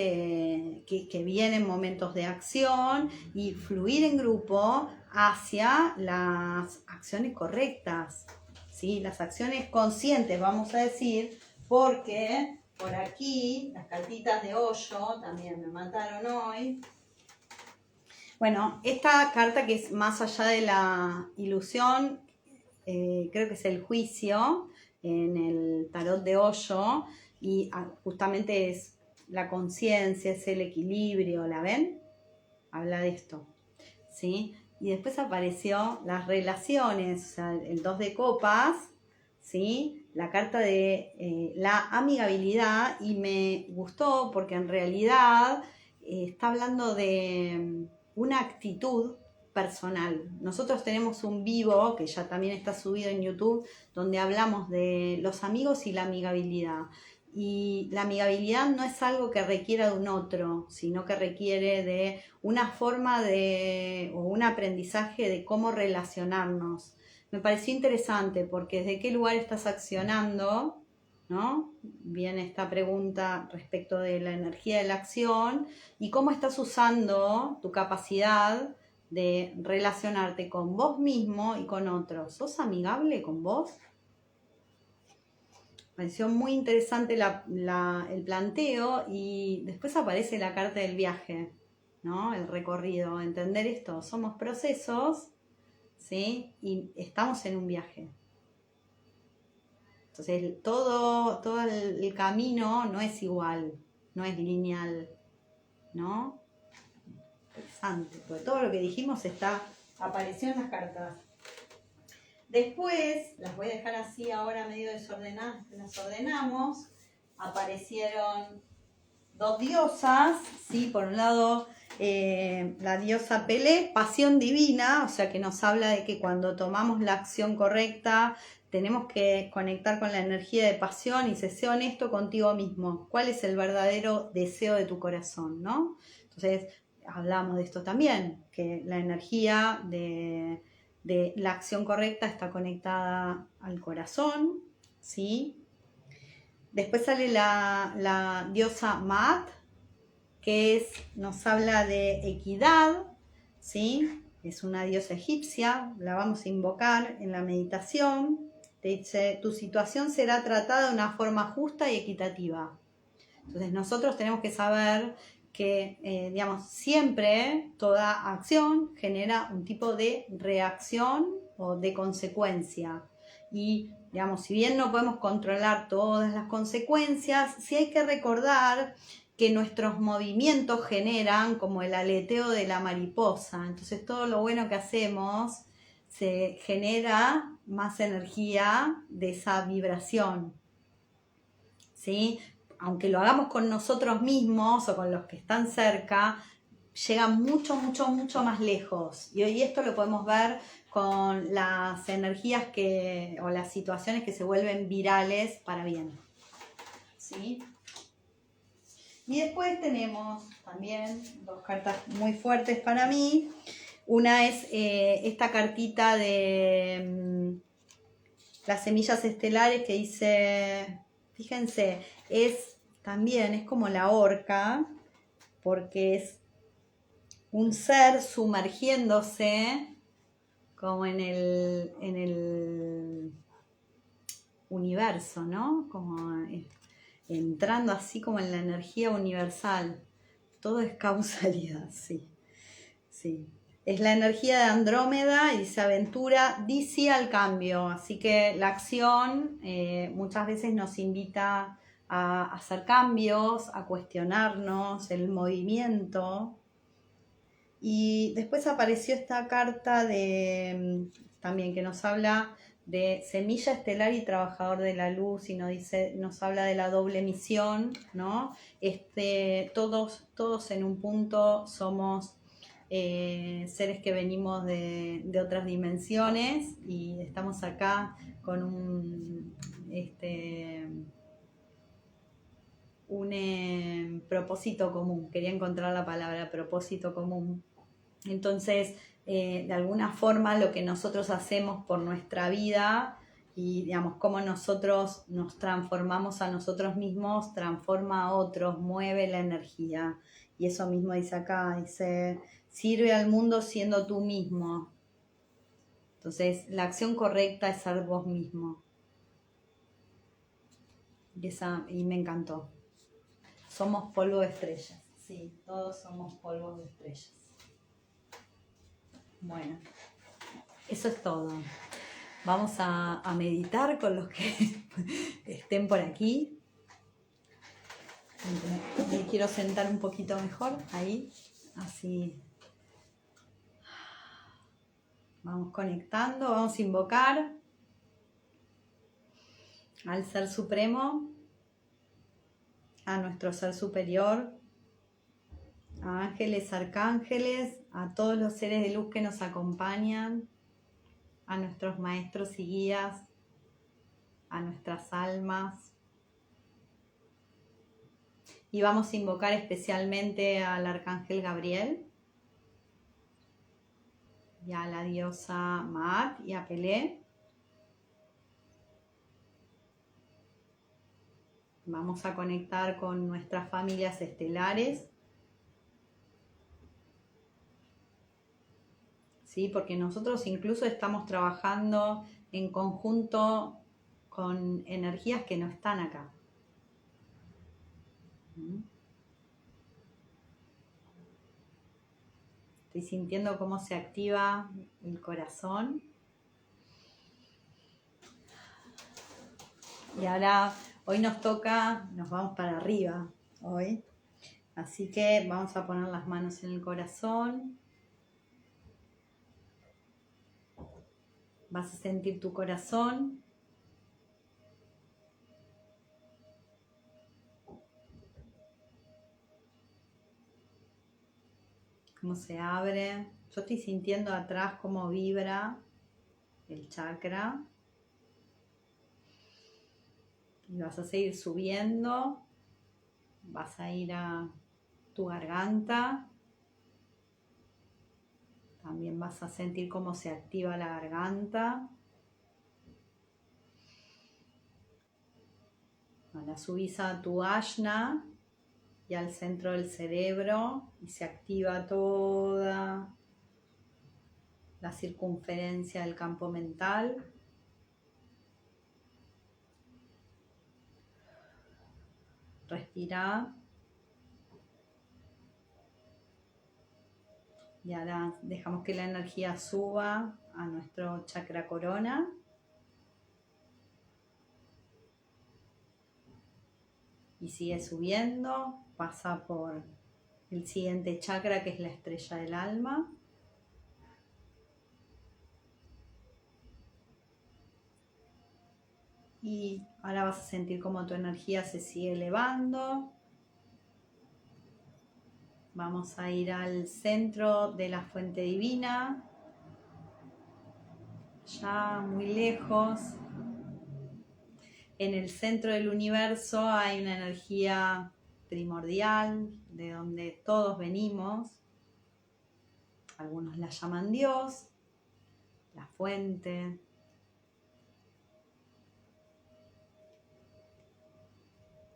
que vienen momentos de acción y fluir en grupo hacia las acciones correctas, ¿sí? Las acciones conscientes, vamos a decir, porque por aquí las cartitas de hoyo también me mataron hoy. Bueno, esta carta que es más allá de la ilusión, creo que es el juicio en el tarot de hoyo, y justamente es la conciencia, es el equilibrio, ¿la ven? Habla de esto, ¿sí? Y después apareció las relaciones, o sea, el 2 de copas, ¿sí? La carta de la amigabilidad, y me gustó porque en realidad está hablando de una actitud personal. Nosotros tenemos un vivo que ya también está subido en YouTube, donde hablamos de los amigos y la amigabilidad. Y la amigabilidad no es algo que requiera de un otro, sino que requiere de una forma o un aprendizaje de cómo relacionarnos. Me pareció interesante porque desde qué lugar estás accionando, ¿no? Viene esta pregunta respecto de la energía de la acción y cómo estás usando tu capacidad de relacionarte con vos mismo y con otros. ¿Sos amigable con vos? Me pareció muy interesante el planteo, y después aparece la carta del viaje, ¿no? El recorrido, entender esto, somos procesos, ¿sí? Y estamos en un viaje. Entonces todo el camino no es igual, no es lineal, ¿no? Interesante, porque todo lo que dijimos apareció en las cartas. Después, las voy a dejar así ahora medio desordenadas, las ordenamos, aparecieron dos diosas, ¿sí? Por un lado, la diosa Pelé, pasión divina, o sea que nos habla de que cuando tomamos la acción correcta, tenemos que conectar con la energía de pasión y sé honesto contigo mismo. ¿Cuál es el verdadero deseo de tu corazón, no? Entonces, hablamos de esto también, que la energía de la acción correcta está conectada al corazón, ¿sí? Después sale la diosa Maat, que nos habla de equidad, ¿sí? Es una diosa egipcia, la vamos a invocar en la meditación. Te dice, tu situación será tratada de una forma justa y equitativa. Entonces nosotros tenemos que saber que, digamos, siempre toda acción genera un tipo de reacción o de consecuencia. Y, digamos, si bien no podemos controlar todas las consecuencias, sí hay que recordar que nuestros movimientos generan como el aleteo de la mariposa. Entonces todo lo bueno que hacemos se genera más energía de esa vibración, ¿sí? Aunque lo hagamos con nosotros mismos o con los que están cerca, llega mucho, mucho, mucho más lejos. Y hoy esto lo podemos ver con las energías o las situaciones que se vuelven virales para bien, ¿sí? Y después tenemos también dos cartas muy fuertes para mí. Una es esta cartita de las semillas estelares que dice, fíjense, es como la orca, porque es un ser sumergiéndose como en el universo, ¿no? Como entrando así como en la energía universal. Todo es causalidad, sí. Sí. Es la energía de Andrómeda y se aventura, dice al cambio. Así que la acción muchas veces nos invita a hacer cambios, a cuestionarnos el movimiento. Y después apareció esta carta también que nos habla de semilla estelar y trabajador de la luz, y nos habla de la doble misión, ¿no? Todos en un punto somos seres que venimos de otras dimensiones y estamos acá con un propósito común. Quería encontrar la palabra propósito común. Entonces, de alguna forma, lo que nosotros hacemos por nuestra vida y, digamos, cómo nosotros nos transformamos a nosotros mismos, transforma a otros, mueve la energía. Y eso mismo dice acá, dice, sirve al mundo siendo tú mismo. Entonces, la acción correcta es ser vos mismo. Y me encantó. Somos polvo de estrellas. Sí, todos somos polvo de estrellas. Bueno, eso es todo. Vamos a meditar con los que estén por aquí. Me quiero sentar un poquito mejor ahí, así. Vamos conectando, vamos a invocar al Ser Supremo, a nuestro Ser Superior, a ángeles, arcángeles, a todos los seres de luz que nos acompañan, a nuestros maestros y guías, a nuestras almas. Y vamos a invocar especialmente al arcángel Gabriel y a la diosa Maat y a Pelé. Vamos a conectar con nuestras familias estelares, ¿sí? Porque nosotros incluso estamos trabajando en conjunto con energías que no están acá. Estoy sintiendo cómo se activa el corazón. Y ahora, hoy nos toca, nos vamos para arriba, hoy. Así que vamos a poner las manos en el corazón. Vas a sentir tu corazón. Cómo se abre. Yo estoy sintiendo atrás cómo vibra el chakra. Y vas a seguir subiendo. Vas a ir a tu garganta. También vas a sentir cómo se activa la garganta. Ahora subís a tu ajna y al centro del cerebro y se activa toda la circunferencia del campo mental. Respira. Y ahora dejamos que la energía suba a nuestro chakra corona. Y sigue subiendo, pasa por el siguiente chakra que es la estrella del alma. Y ahora vas a sentir cómo tu energía se sigue elevando. Vamos a ir al centro de la fuente divina, ya muy lejos. En el centro del universo hay una energía primordial, de donde todos venimos. Algunos la llaman Dios, la fuente.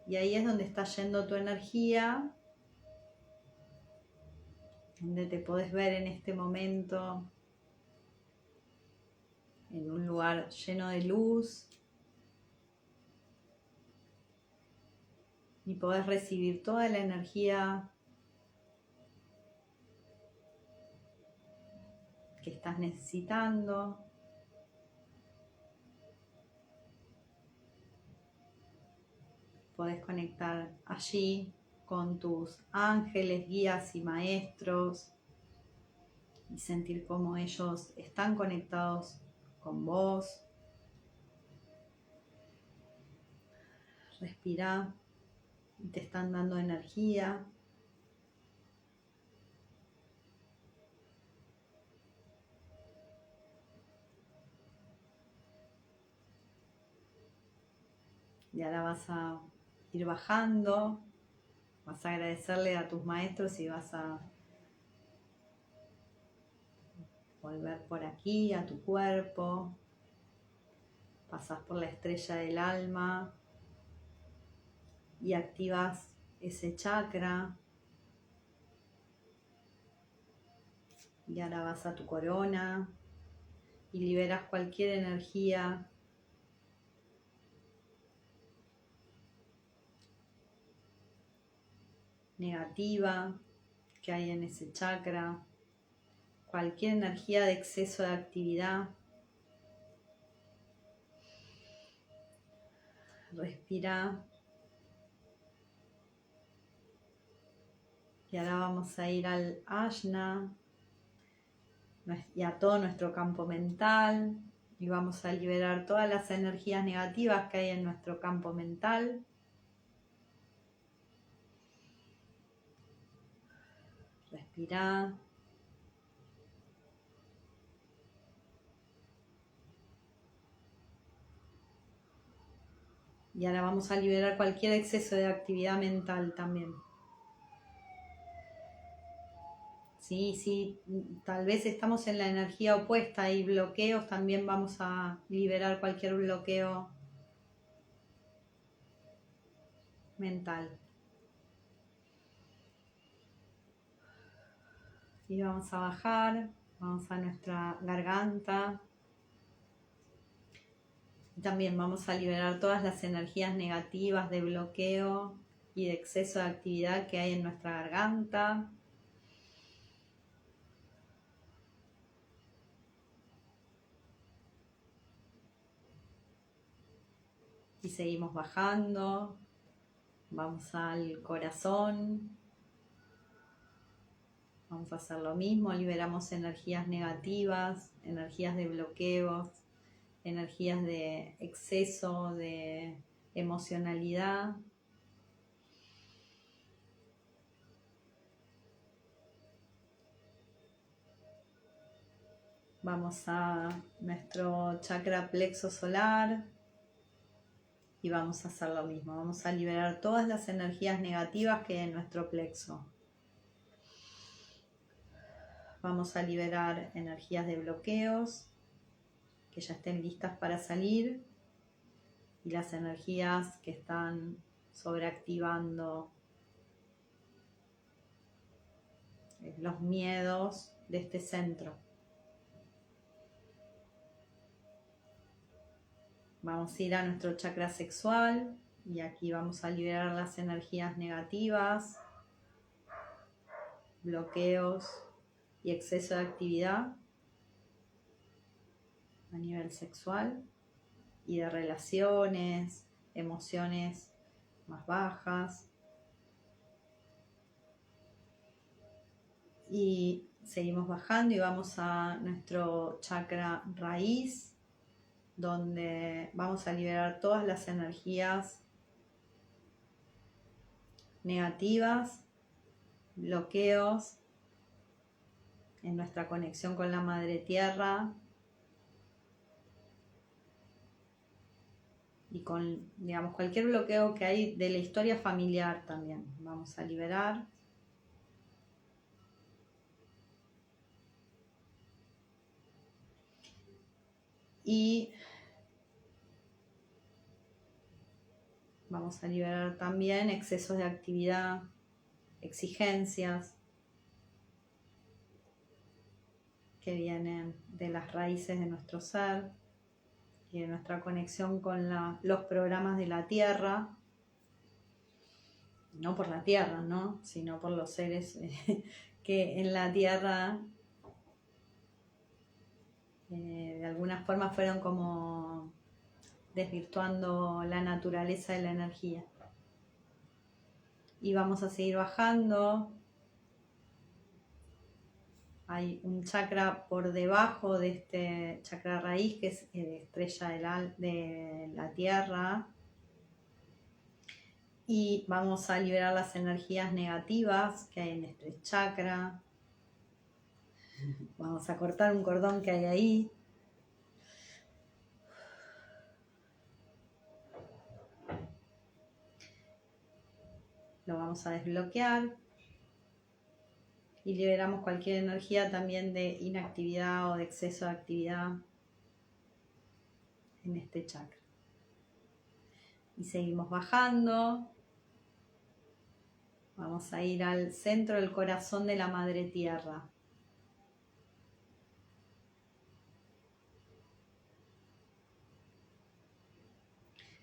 Y ahí es donde está yendo tu energía, donde te podés ver en este momento en un lugar lleno de luz. Y podés recibir toda la energía que estás necesitando. Podés conectar allí con tus ángeles, guías y maestros y sentir cómo ellos están conectados con vos. Respira y te están dando energía. Y ahora vas a ir bajando, vas a agradecerle a tus maestros y vas a volver por aquí a tu cuerpo. Pasas por la estrella del alma y activas ese chakra. Y ahora vas a tu corona y liberas cualquier energía negativa que hay en ese chakra, cualquier energía de exceso de actividad. Respira. Y ahora vamos a ir al ajna y a todo nuestro campo mental y vamos a liberar todas las energías negativas que hay en nuestro campo mental. Respira. Y ahora vamos a liberar cualquier exceso de actividad mental también. Sí, tal vez estamos en la energía opuesta y bloqueos, también vamos a liberar cualquier bloqueo mental. Y vamos a bajar, vamos a nuestra garganta. Y también vamos a liberar todas las energías negativas de bloqueo y de exceso de actividad que hay en nuestra garganta. Y seguimos bajando. Vamos al corazón. Vamos a hacer lo mismo. Liberamos energías negativas, energías de bloqueos, energías de exceso, de emocionalidad. Vamos a nuestro chakra plexo solar y vamos a hacer lo mismo. Vamos a liberar todas las energías negativas que hay en nuestro plexo. Vamos a liberar energías de bloqueos que ya estén listas para salir y las energías que están sobreactivando los miedos de este centro. Vamos a ir a nuestro chakra sexual y aquí vamos a liberar las energías negativas, bloqueos y exceso de actividad a nivel sexual y de relaciones, emociones más bajas. Y seguimos bajando y vamos a nuestro chakra raíz, donde vamos a liberar todas las energías negativas, bloqueos en nuestra conexión con la Madre Tierra y con, digamos, cualquier bloqueo que hay de la historia familiar también. Vamos a liberar. Y vamos a liberar también excesos de actividad, exigencias que vienen de las raíces de nuestro ser y de nuestra conexión con los programas de la Tierra, no por la Tierra, ¿no? Sino por los seres que en la Tierra de alguna forma fueron como desvirtuando la naturaleza de la energía. Y vamos a seguir bajando. Hay un chakra por debajo de este chakra raíz, que es estrella de la Tierra. Y vamos a liberar las energías negativas que hay en este chakra. Vamos a cortar un cordón que hay ahí. Lo vamos a desbloquear. Y liberamos cualquier energía también de inactividad o de exceso de actividad en este chakra. Y seguimos bajando. Vamos a ir al centro del corazón de la Madre Tierra.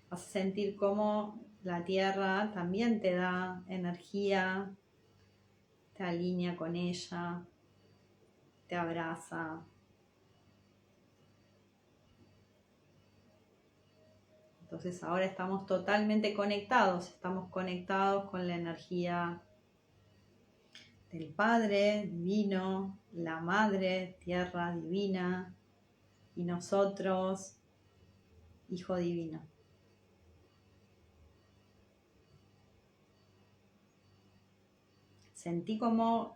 Vas a sentir cómo la Tierra también te da energía, te alinea con ella, te abraza. Entonces ahora estamos totalmente conectados con la energía del Padre Divino, la Madre Tierra Divina y nosotros, Hijo Divino. Sentí como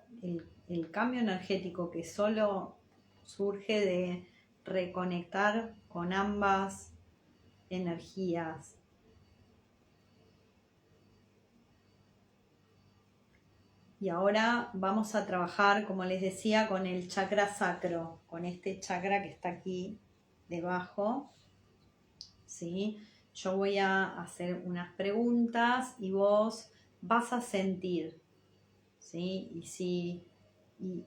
el cambio energético que solo surge de reconectar con ambas energías. Y ahora vamos a trabajar, como les decía, con el chakra sacro, con este chakra que está aquí debajo, ¿sí? Yo voy a hacer unas preguntas y vos vas a sentir, ¿sí?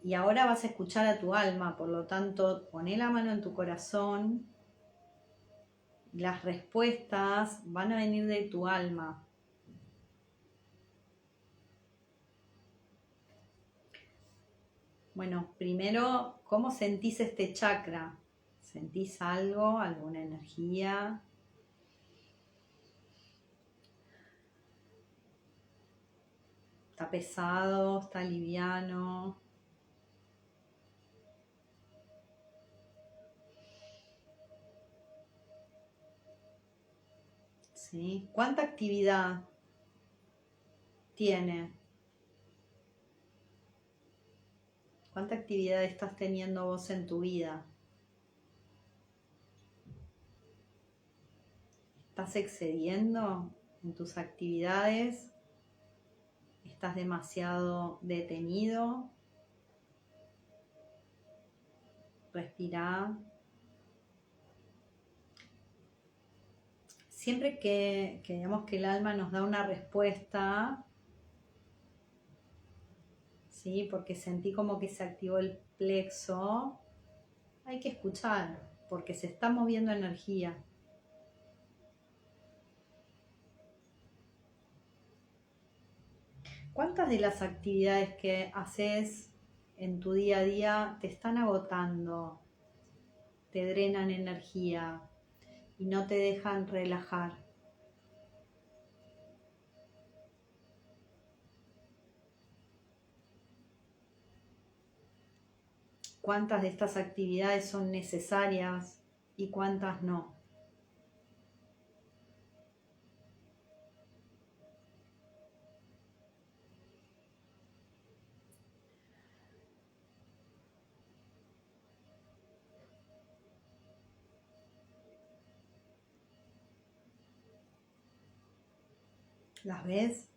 Y ahora vas a escuchar a tu alma, por lo tanto, poné la mano en tu corazón. Las respuestas van a venir de tu alma. Bueno, primero, ¿cómo sentís este chakra? ¿Sentís algo, alguna energía? Está pesado, está liviano. ¿Sí? ¿Cuánta actividad tiene? ¿Cuánta actividad estás teniendo vos en tu vida? ¿Estás excediendo en tus actividades? ¿Estás demasiado detenido? Respirá. Siempre que digamos que el alma nos da una respuesta, ¿sí? Porque sentí como que se activó el plexo, hay que escuchar, porque se está moviendo energía. ¿Cuántas de las actividades que haces en tu día a día te están agotando, te drenan energía y no te dejan relajar? ¿Cuántas de estas actividades son necesarias y cuántas no? ¿Las ves?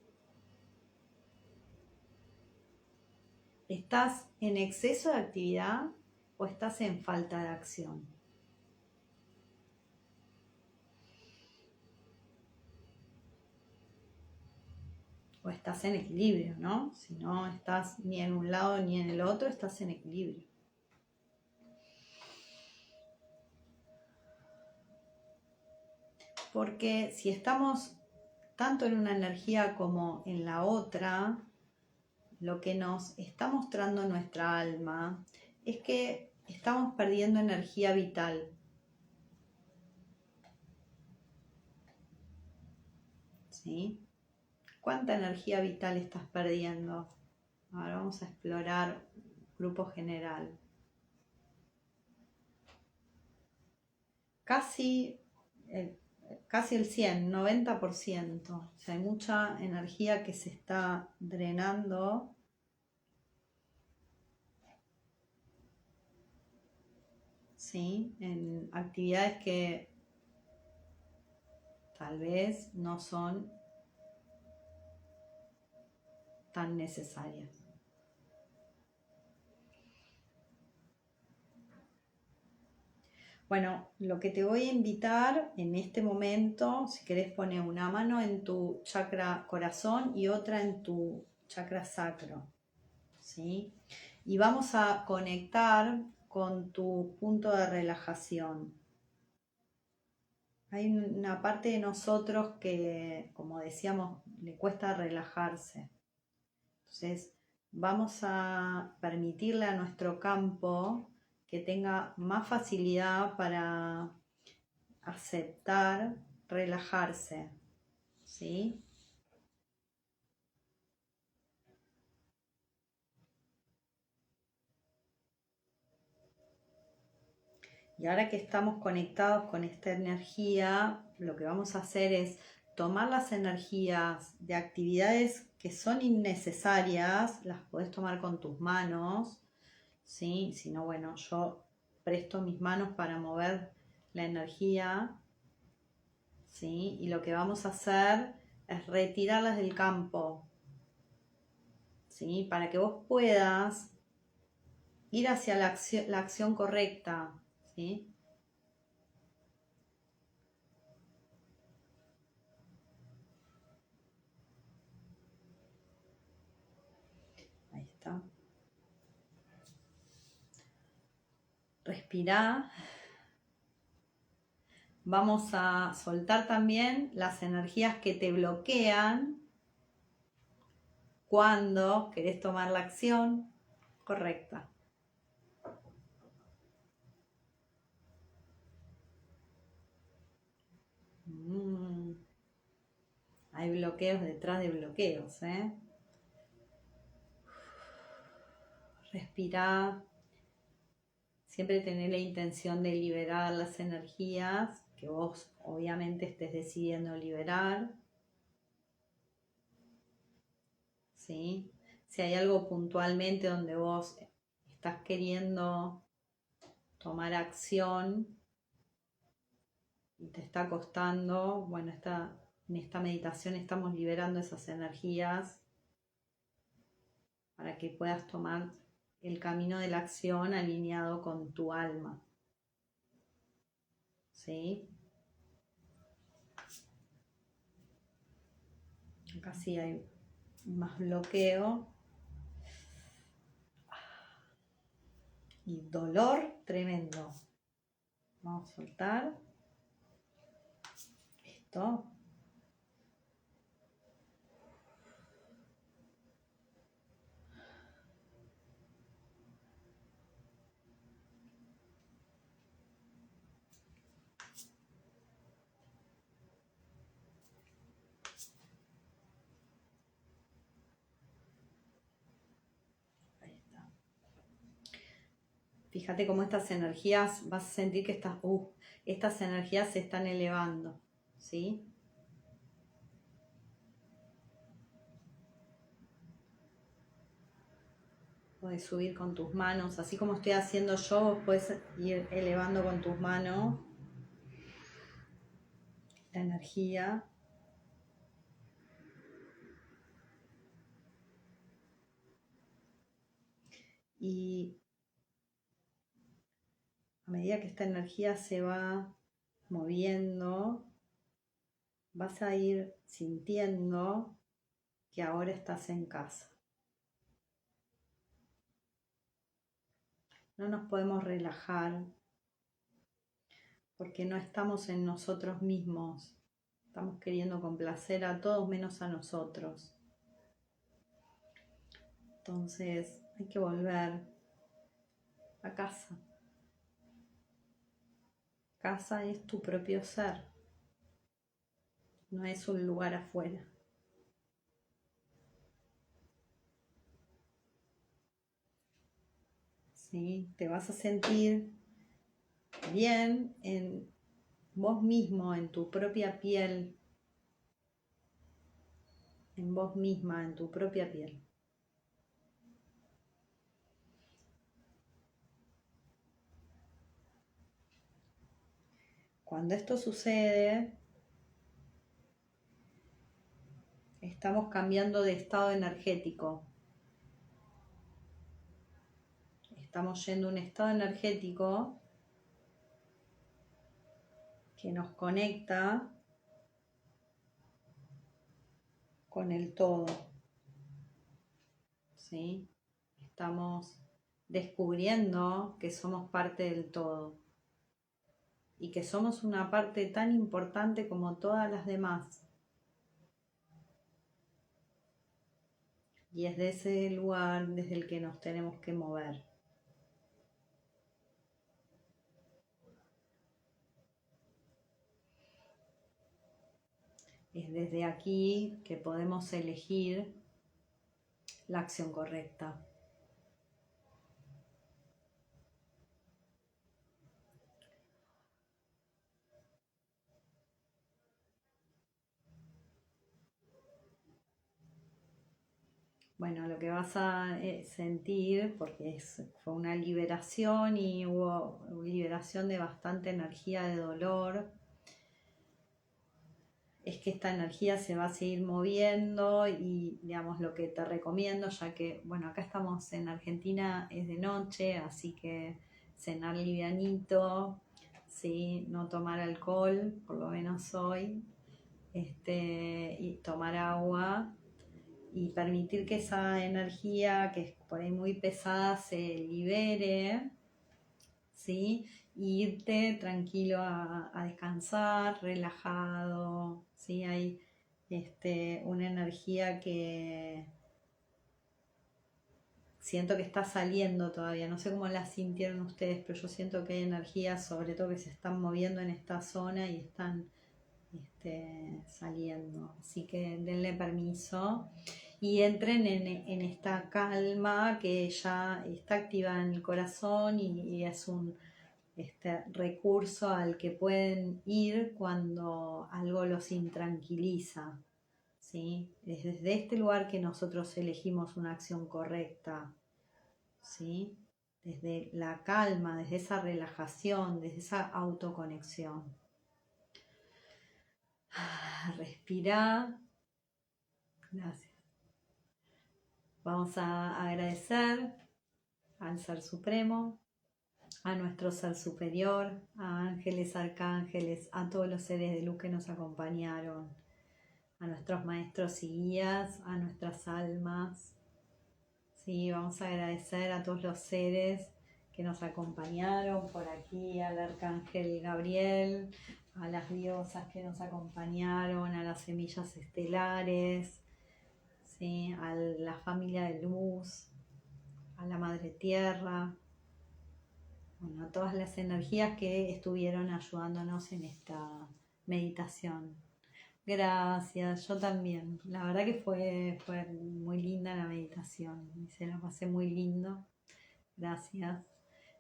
¿Estás en exceso de actividad o estás en falta de acción? O estás en equilibrio, ¿no? Si no estás ni en un lado ni en el otro, estás en equilibrio. Porque si estamos tanto en una energía como en la otra, lo que nos está mostrando nuestra alma es que estamos perdiendo energía vital. ¿Sí? ¿Cuánta energía vital estás perdiendo? Ahora vamos a explorar grupo general. Casi el 100, 90%. O sea, hay mucha energía que se está drenando. ¿Sí? En actividades que tal vez no son tan necesarias. Bueno, lo que te voy a invitar en este momento, si querés poner una mano en tu chakra corazón y otra en tu chakra sacro, ¿sí? Y vamos a conectar con tu punto de relajación. Hay una parte de nosotros que, como decíamos, le cuesta relajarse. Entonces, vamos a permitirle a nuestro campo que tenga más facilidad para aceptar, relajarse, ¿sí? Y ahora que estamos conectados con esta energía, lo que vamos a hacer es tomar las energías de actividades que son innecesarias, las podés tomar con tus manos, ¿sí? Si no, bueno, yo presto mis manos para mover la energía, ¿sí? Y lo que vamos a hacer es retirarlas del campo, ¿sí? Para que vos puedas ir hacia la acción correcta, ¿sí? Ahí está. Respirá. Vamos a soltar también las energías que te bloquean cuando querés tomar la acción correcta. Hay bloqueos detrás de bloqueos, ¿eh? Respirá. Siempre tener la intención de liberar las energías que vos obviamente estés decidiendo liberar. ¿Sí? Si hay algo puntualmente donde vos estás queriendo tomar acción y te está costando, bueno, en esta meditación estamos liberando esas energías para que puedas tomar el camino de la acción alineado con tu alma. ¿Sí? Acá sí hay más bloqueo y dolor tremendo. Vamos a soltar esto. Ahí está. Fíjate cómo estas energías, vas a sentir que estas energías se están elevando, ¿sí? Puedes subir con tus manos, así como estoy haciendo yo, puedes ir elevando con tus manos la energía. Y a medida que esta energía se va moviendo, vas a ir sintiendo que ahora estás en casa. No nos podemos relajar porque no estamos en nosotros mismos. Estamos queriendo complacer a todos menos a nosotros. Entonces hay que volver a casa. Casa es tu propio ser. No es un lugar afuera. ¿Sí? Te vas a sentir bien en vos mismo, en tu propia piel, en vos misma, en tu propia piel. Cuando esto sucede, estamos cambiando de estado energético. Estamos yendo a un estado energético que nos conecta con el todo. ¿Sí? Estamos descubriendo que somos parte del todo y que somos una parte tan importante como todas las demás. Y es de ese lugar desde el que nos tenemos que mover. Es desde aquí que podemos elegir la acción correcta. Bueno, lo que vas a sentir, porque fue una liberación y hubo liberación de bastante energía de dolor, es que esta energía se va a seguir moviendo y digamos lo que te recomiendo, ya que bueno, acá estamos en Argentina, es de noche, así que cenar livianito, ¿sí? No tomar alcohol, por lo menos hoy, y tomar agua y permitir que esa energía que es por ahí muy pesada se libere, ¿sí? Y irte tranquilo a descansar, relajado, ¿sí? Hay una energía que siento que está saliendo todavía, no sé cómo la sintieron ustedes, pero yo siento que hay energías sobre todo que se están moviendo en esta zona y están saliendo, así que denle permiso. y entren en esta calma que ya está activada en el corazón y es un recurso al que pueden ir cuando algo los intranquiliza, ¿sí? Es desde este lugar que nosotros elegimos una acción correcta, ¿sí? Desde la calma, desde esa relajación, desde esa autoconexión. Respira. Gracias. Vamos a agradecer al Ser Supremo, a nuestro Ser Superior, a ángeles, arcángeles, a todos los seres de luz que nos acompañaron, a nuestros maestros y guías, a nuestras almas. Sí, vamos a agradecer a todos los seres que nos acompañaron por aquí, al arcángel Gabriel, a las diosas que nos acompañaron, a las semillas estelares, ¿sí? A la familia de luz, a la madre tierra, bueno, a todas las energías que estuvieron ayudándonos en esta meditación. Gracias, yo también. La verdad que fue muy linda la meditación, se la pasé muy lindo. Gracias.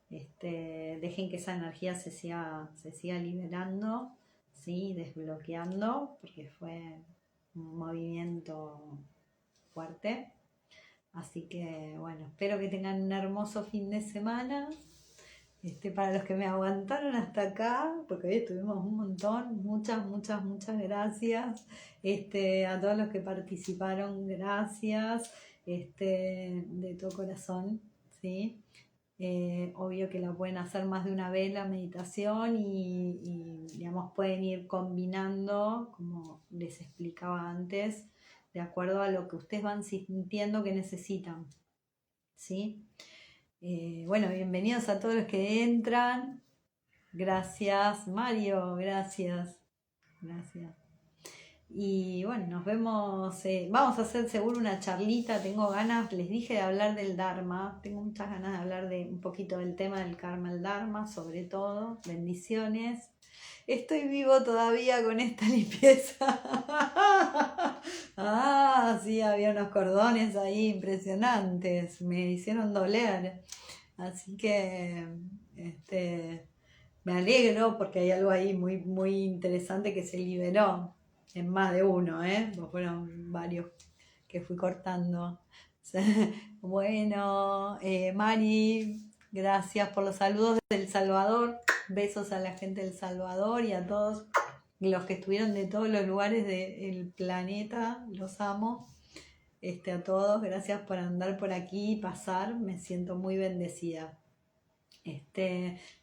Dejen que esa energía se siga liberando, ¿sí? Desbloqueando, porque fue un movimiento fuerte. Así que bueno, espero que tengan un hermoso fin de semana. Para los que me aguantaron hasta acá, porque hoy estuvimos un montón, muchas gracias. A todos los que participaron, gracias, de todo corazón, ¿sí? Obvio que la pueden hacer más de una vez la meditación y digamos, pueden ir combinando, como les explicaba antes, de acuerdo a lo que ustedes van sintiendo que necesitan, ¿sí? Bueno, bienvenidos a todos los que entran. Gracias, Mario, gracias. Y bueno, nos vemos. Vamos a hacer seguro una charlita. Tengo ganas, les dije, de hablar del Dharma. Tengo muchas ganas de hablar de un poquito del tema del karma, el Dharma, sobre todo. Bendiciones. Estoy vivo todavía con esta limpieza. Ah, sí, había unos cordones ahí impresionantes. Me hicieron doler. Así que me alegro porque hay algo ahí muy interesante que se liberó en más de uno, pues fueron varios que fui cortando. Bueno, Mari, gracias por los saludos del Salvador. Besos a la gente del Salvador y a todos los que estuvieron de todos los lugares del planeta. Los amo. A todos, gracias por andar por aquí y pasar. Me siento muy bendecida.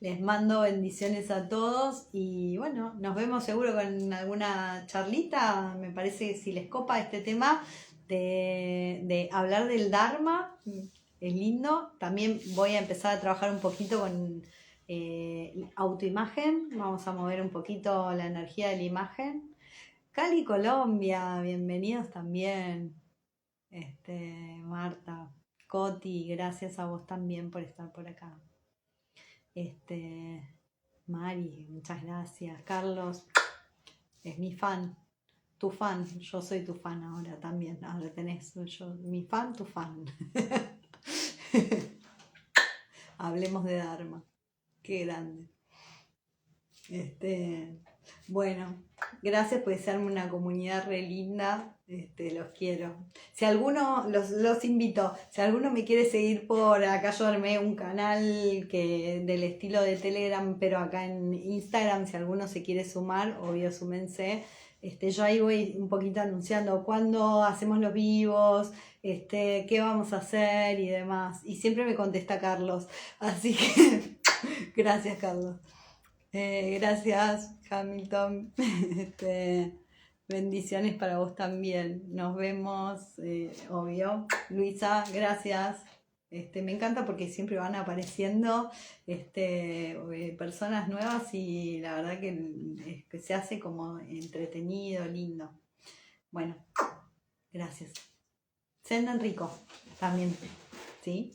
Les mando bendiciones a todos y bueno, nos vemos seguro con alguna charlita. Me parece que si les copa este tema de hablar del Dharma, es lindo. También voy a empezar a trabajar un poquito con autoimagen. Vamos a mover un poquito la energía de la imagen. Cali, Colombia, bienvenidos también. Marta, Coti, gracias a vos también por estar por acá. Mari, muchas gracias. Carlos, es mi fan, tu fan. Yo soy tu fan ahora también. Ahora tenés mi fan, tu fan. Hablemos de Dharma. Qué grande. Bueno, gracias por serme una comunidad re linda. Los quiero. Si alguno, los invito, si alguno me quiere seguir por acá, yo armé un canal del estilo de Telegram, pero acá en Instagram, si alguno se quiere sumar, obvio, súmense. Yo ahí voy un poquito anunciando cuándo hacemos los vivos, qué vamos a hacer y demás. Y siempre me contesta Carlos. Así que gracias, Carlos. Gracias, Hamilton. Bendiciones para vos también. Nos vemos, obvio. Luisa, gracias. Me encanta porque siempre van apareciendo personas nuevas y la verdad que se hace como entretenido, lindo. Bueno, gracias. Sendan rico también, ¿sí?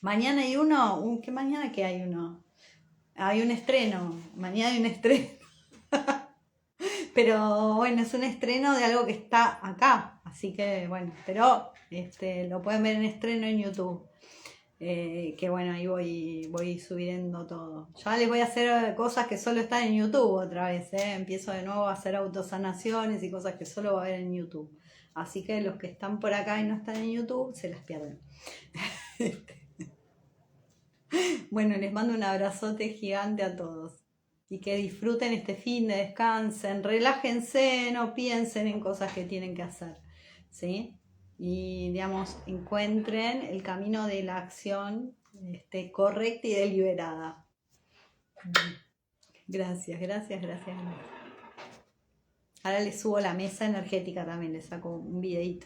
Mañana hay uno. ¿Qué mañana que hay uno? Hay un estreno. Mañana hay un estreno. Pero bueno, es un estreno de algo que está acá. Así que bueno, pero lo pueden ver en estreno en YouTube. Que bueno, ahí voy subiendo todo. Ya les voy a hacer cosas que solo están en YouTube otra vez, ¿eh? Empiezo de nuevo a hacer autosanaciones y cosas que solo va a ver en YouTube. Así que los que están por acá y no están en YouTube, se las pierden. Bueno, les mando un abrazote gigante a todos. Y que disfruten este fin de descansen, relájense, no piensen en cosas que tienen que hacer, ¿sí? Y, digamos, encuentren el camino de la acción correcta y deliberada. Gracias, gracias, gracias. Ahora les subo la mesa energética también, les saco un videito.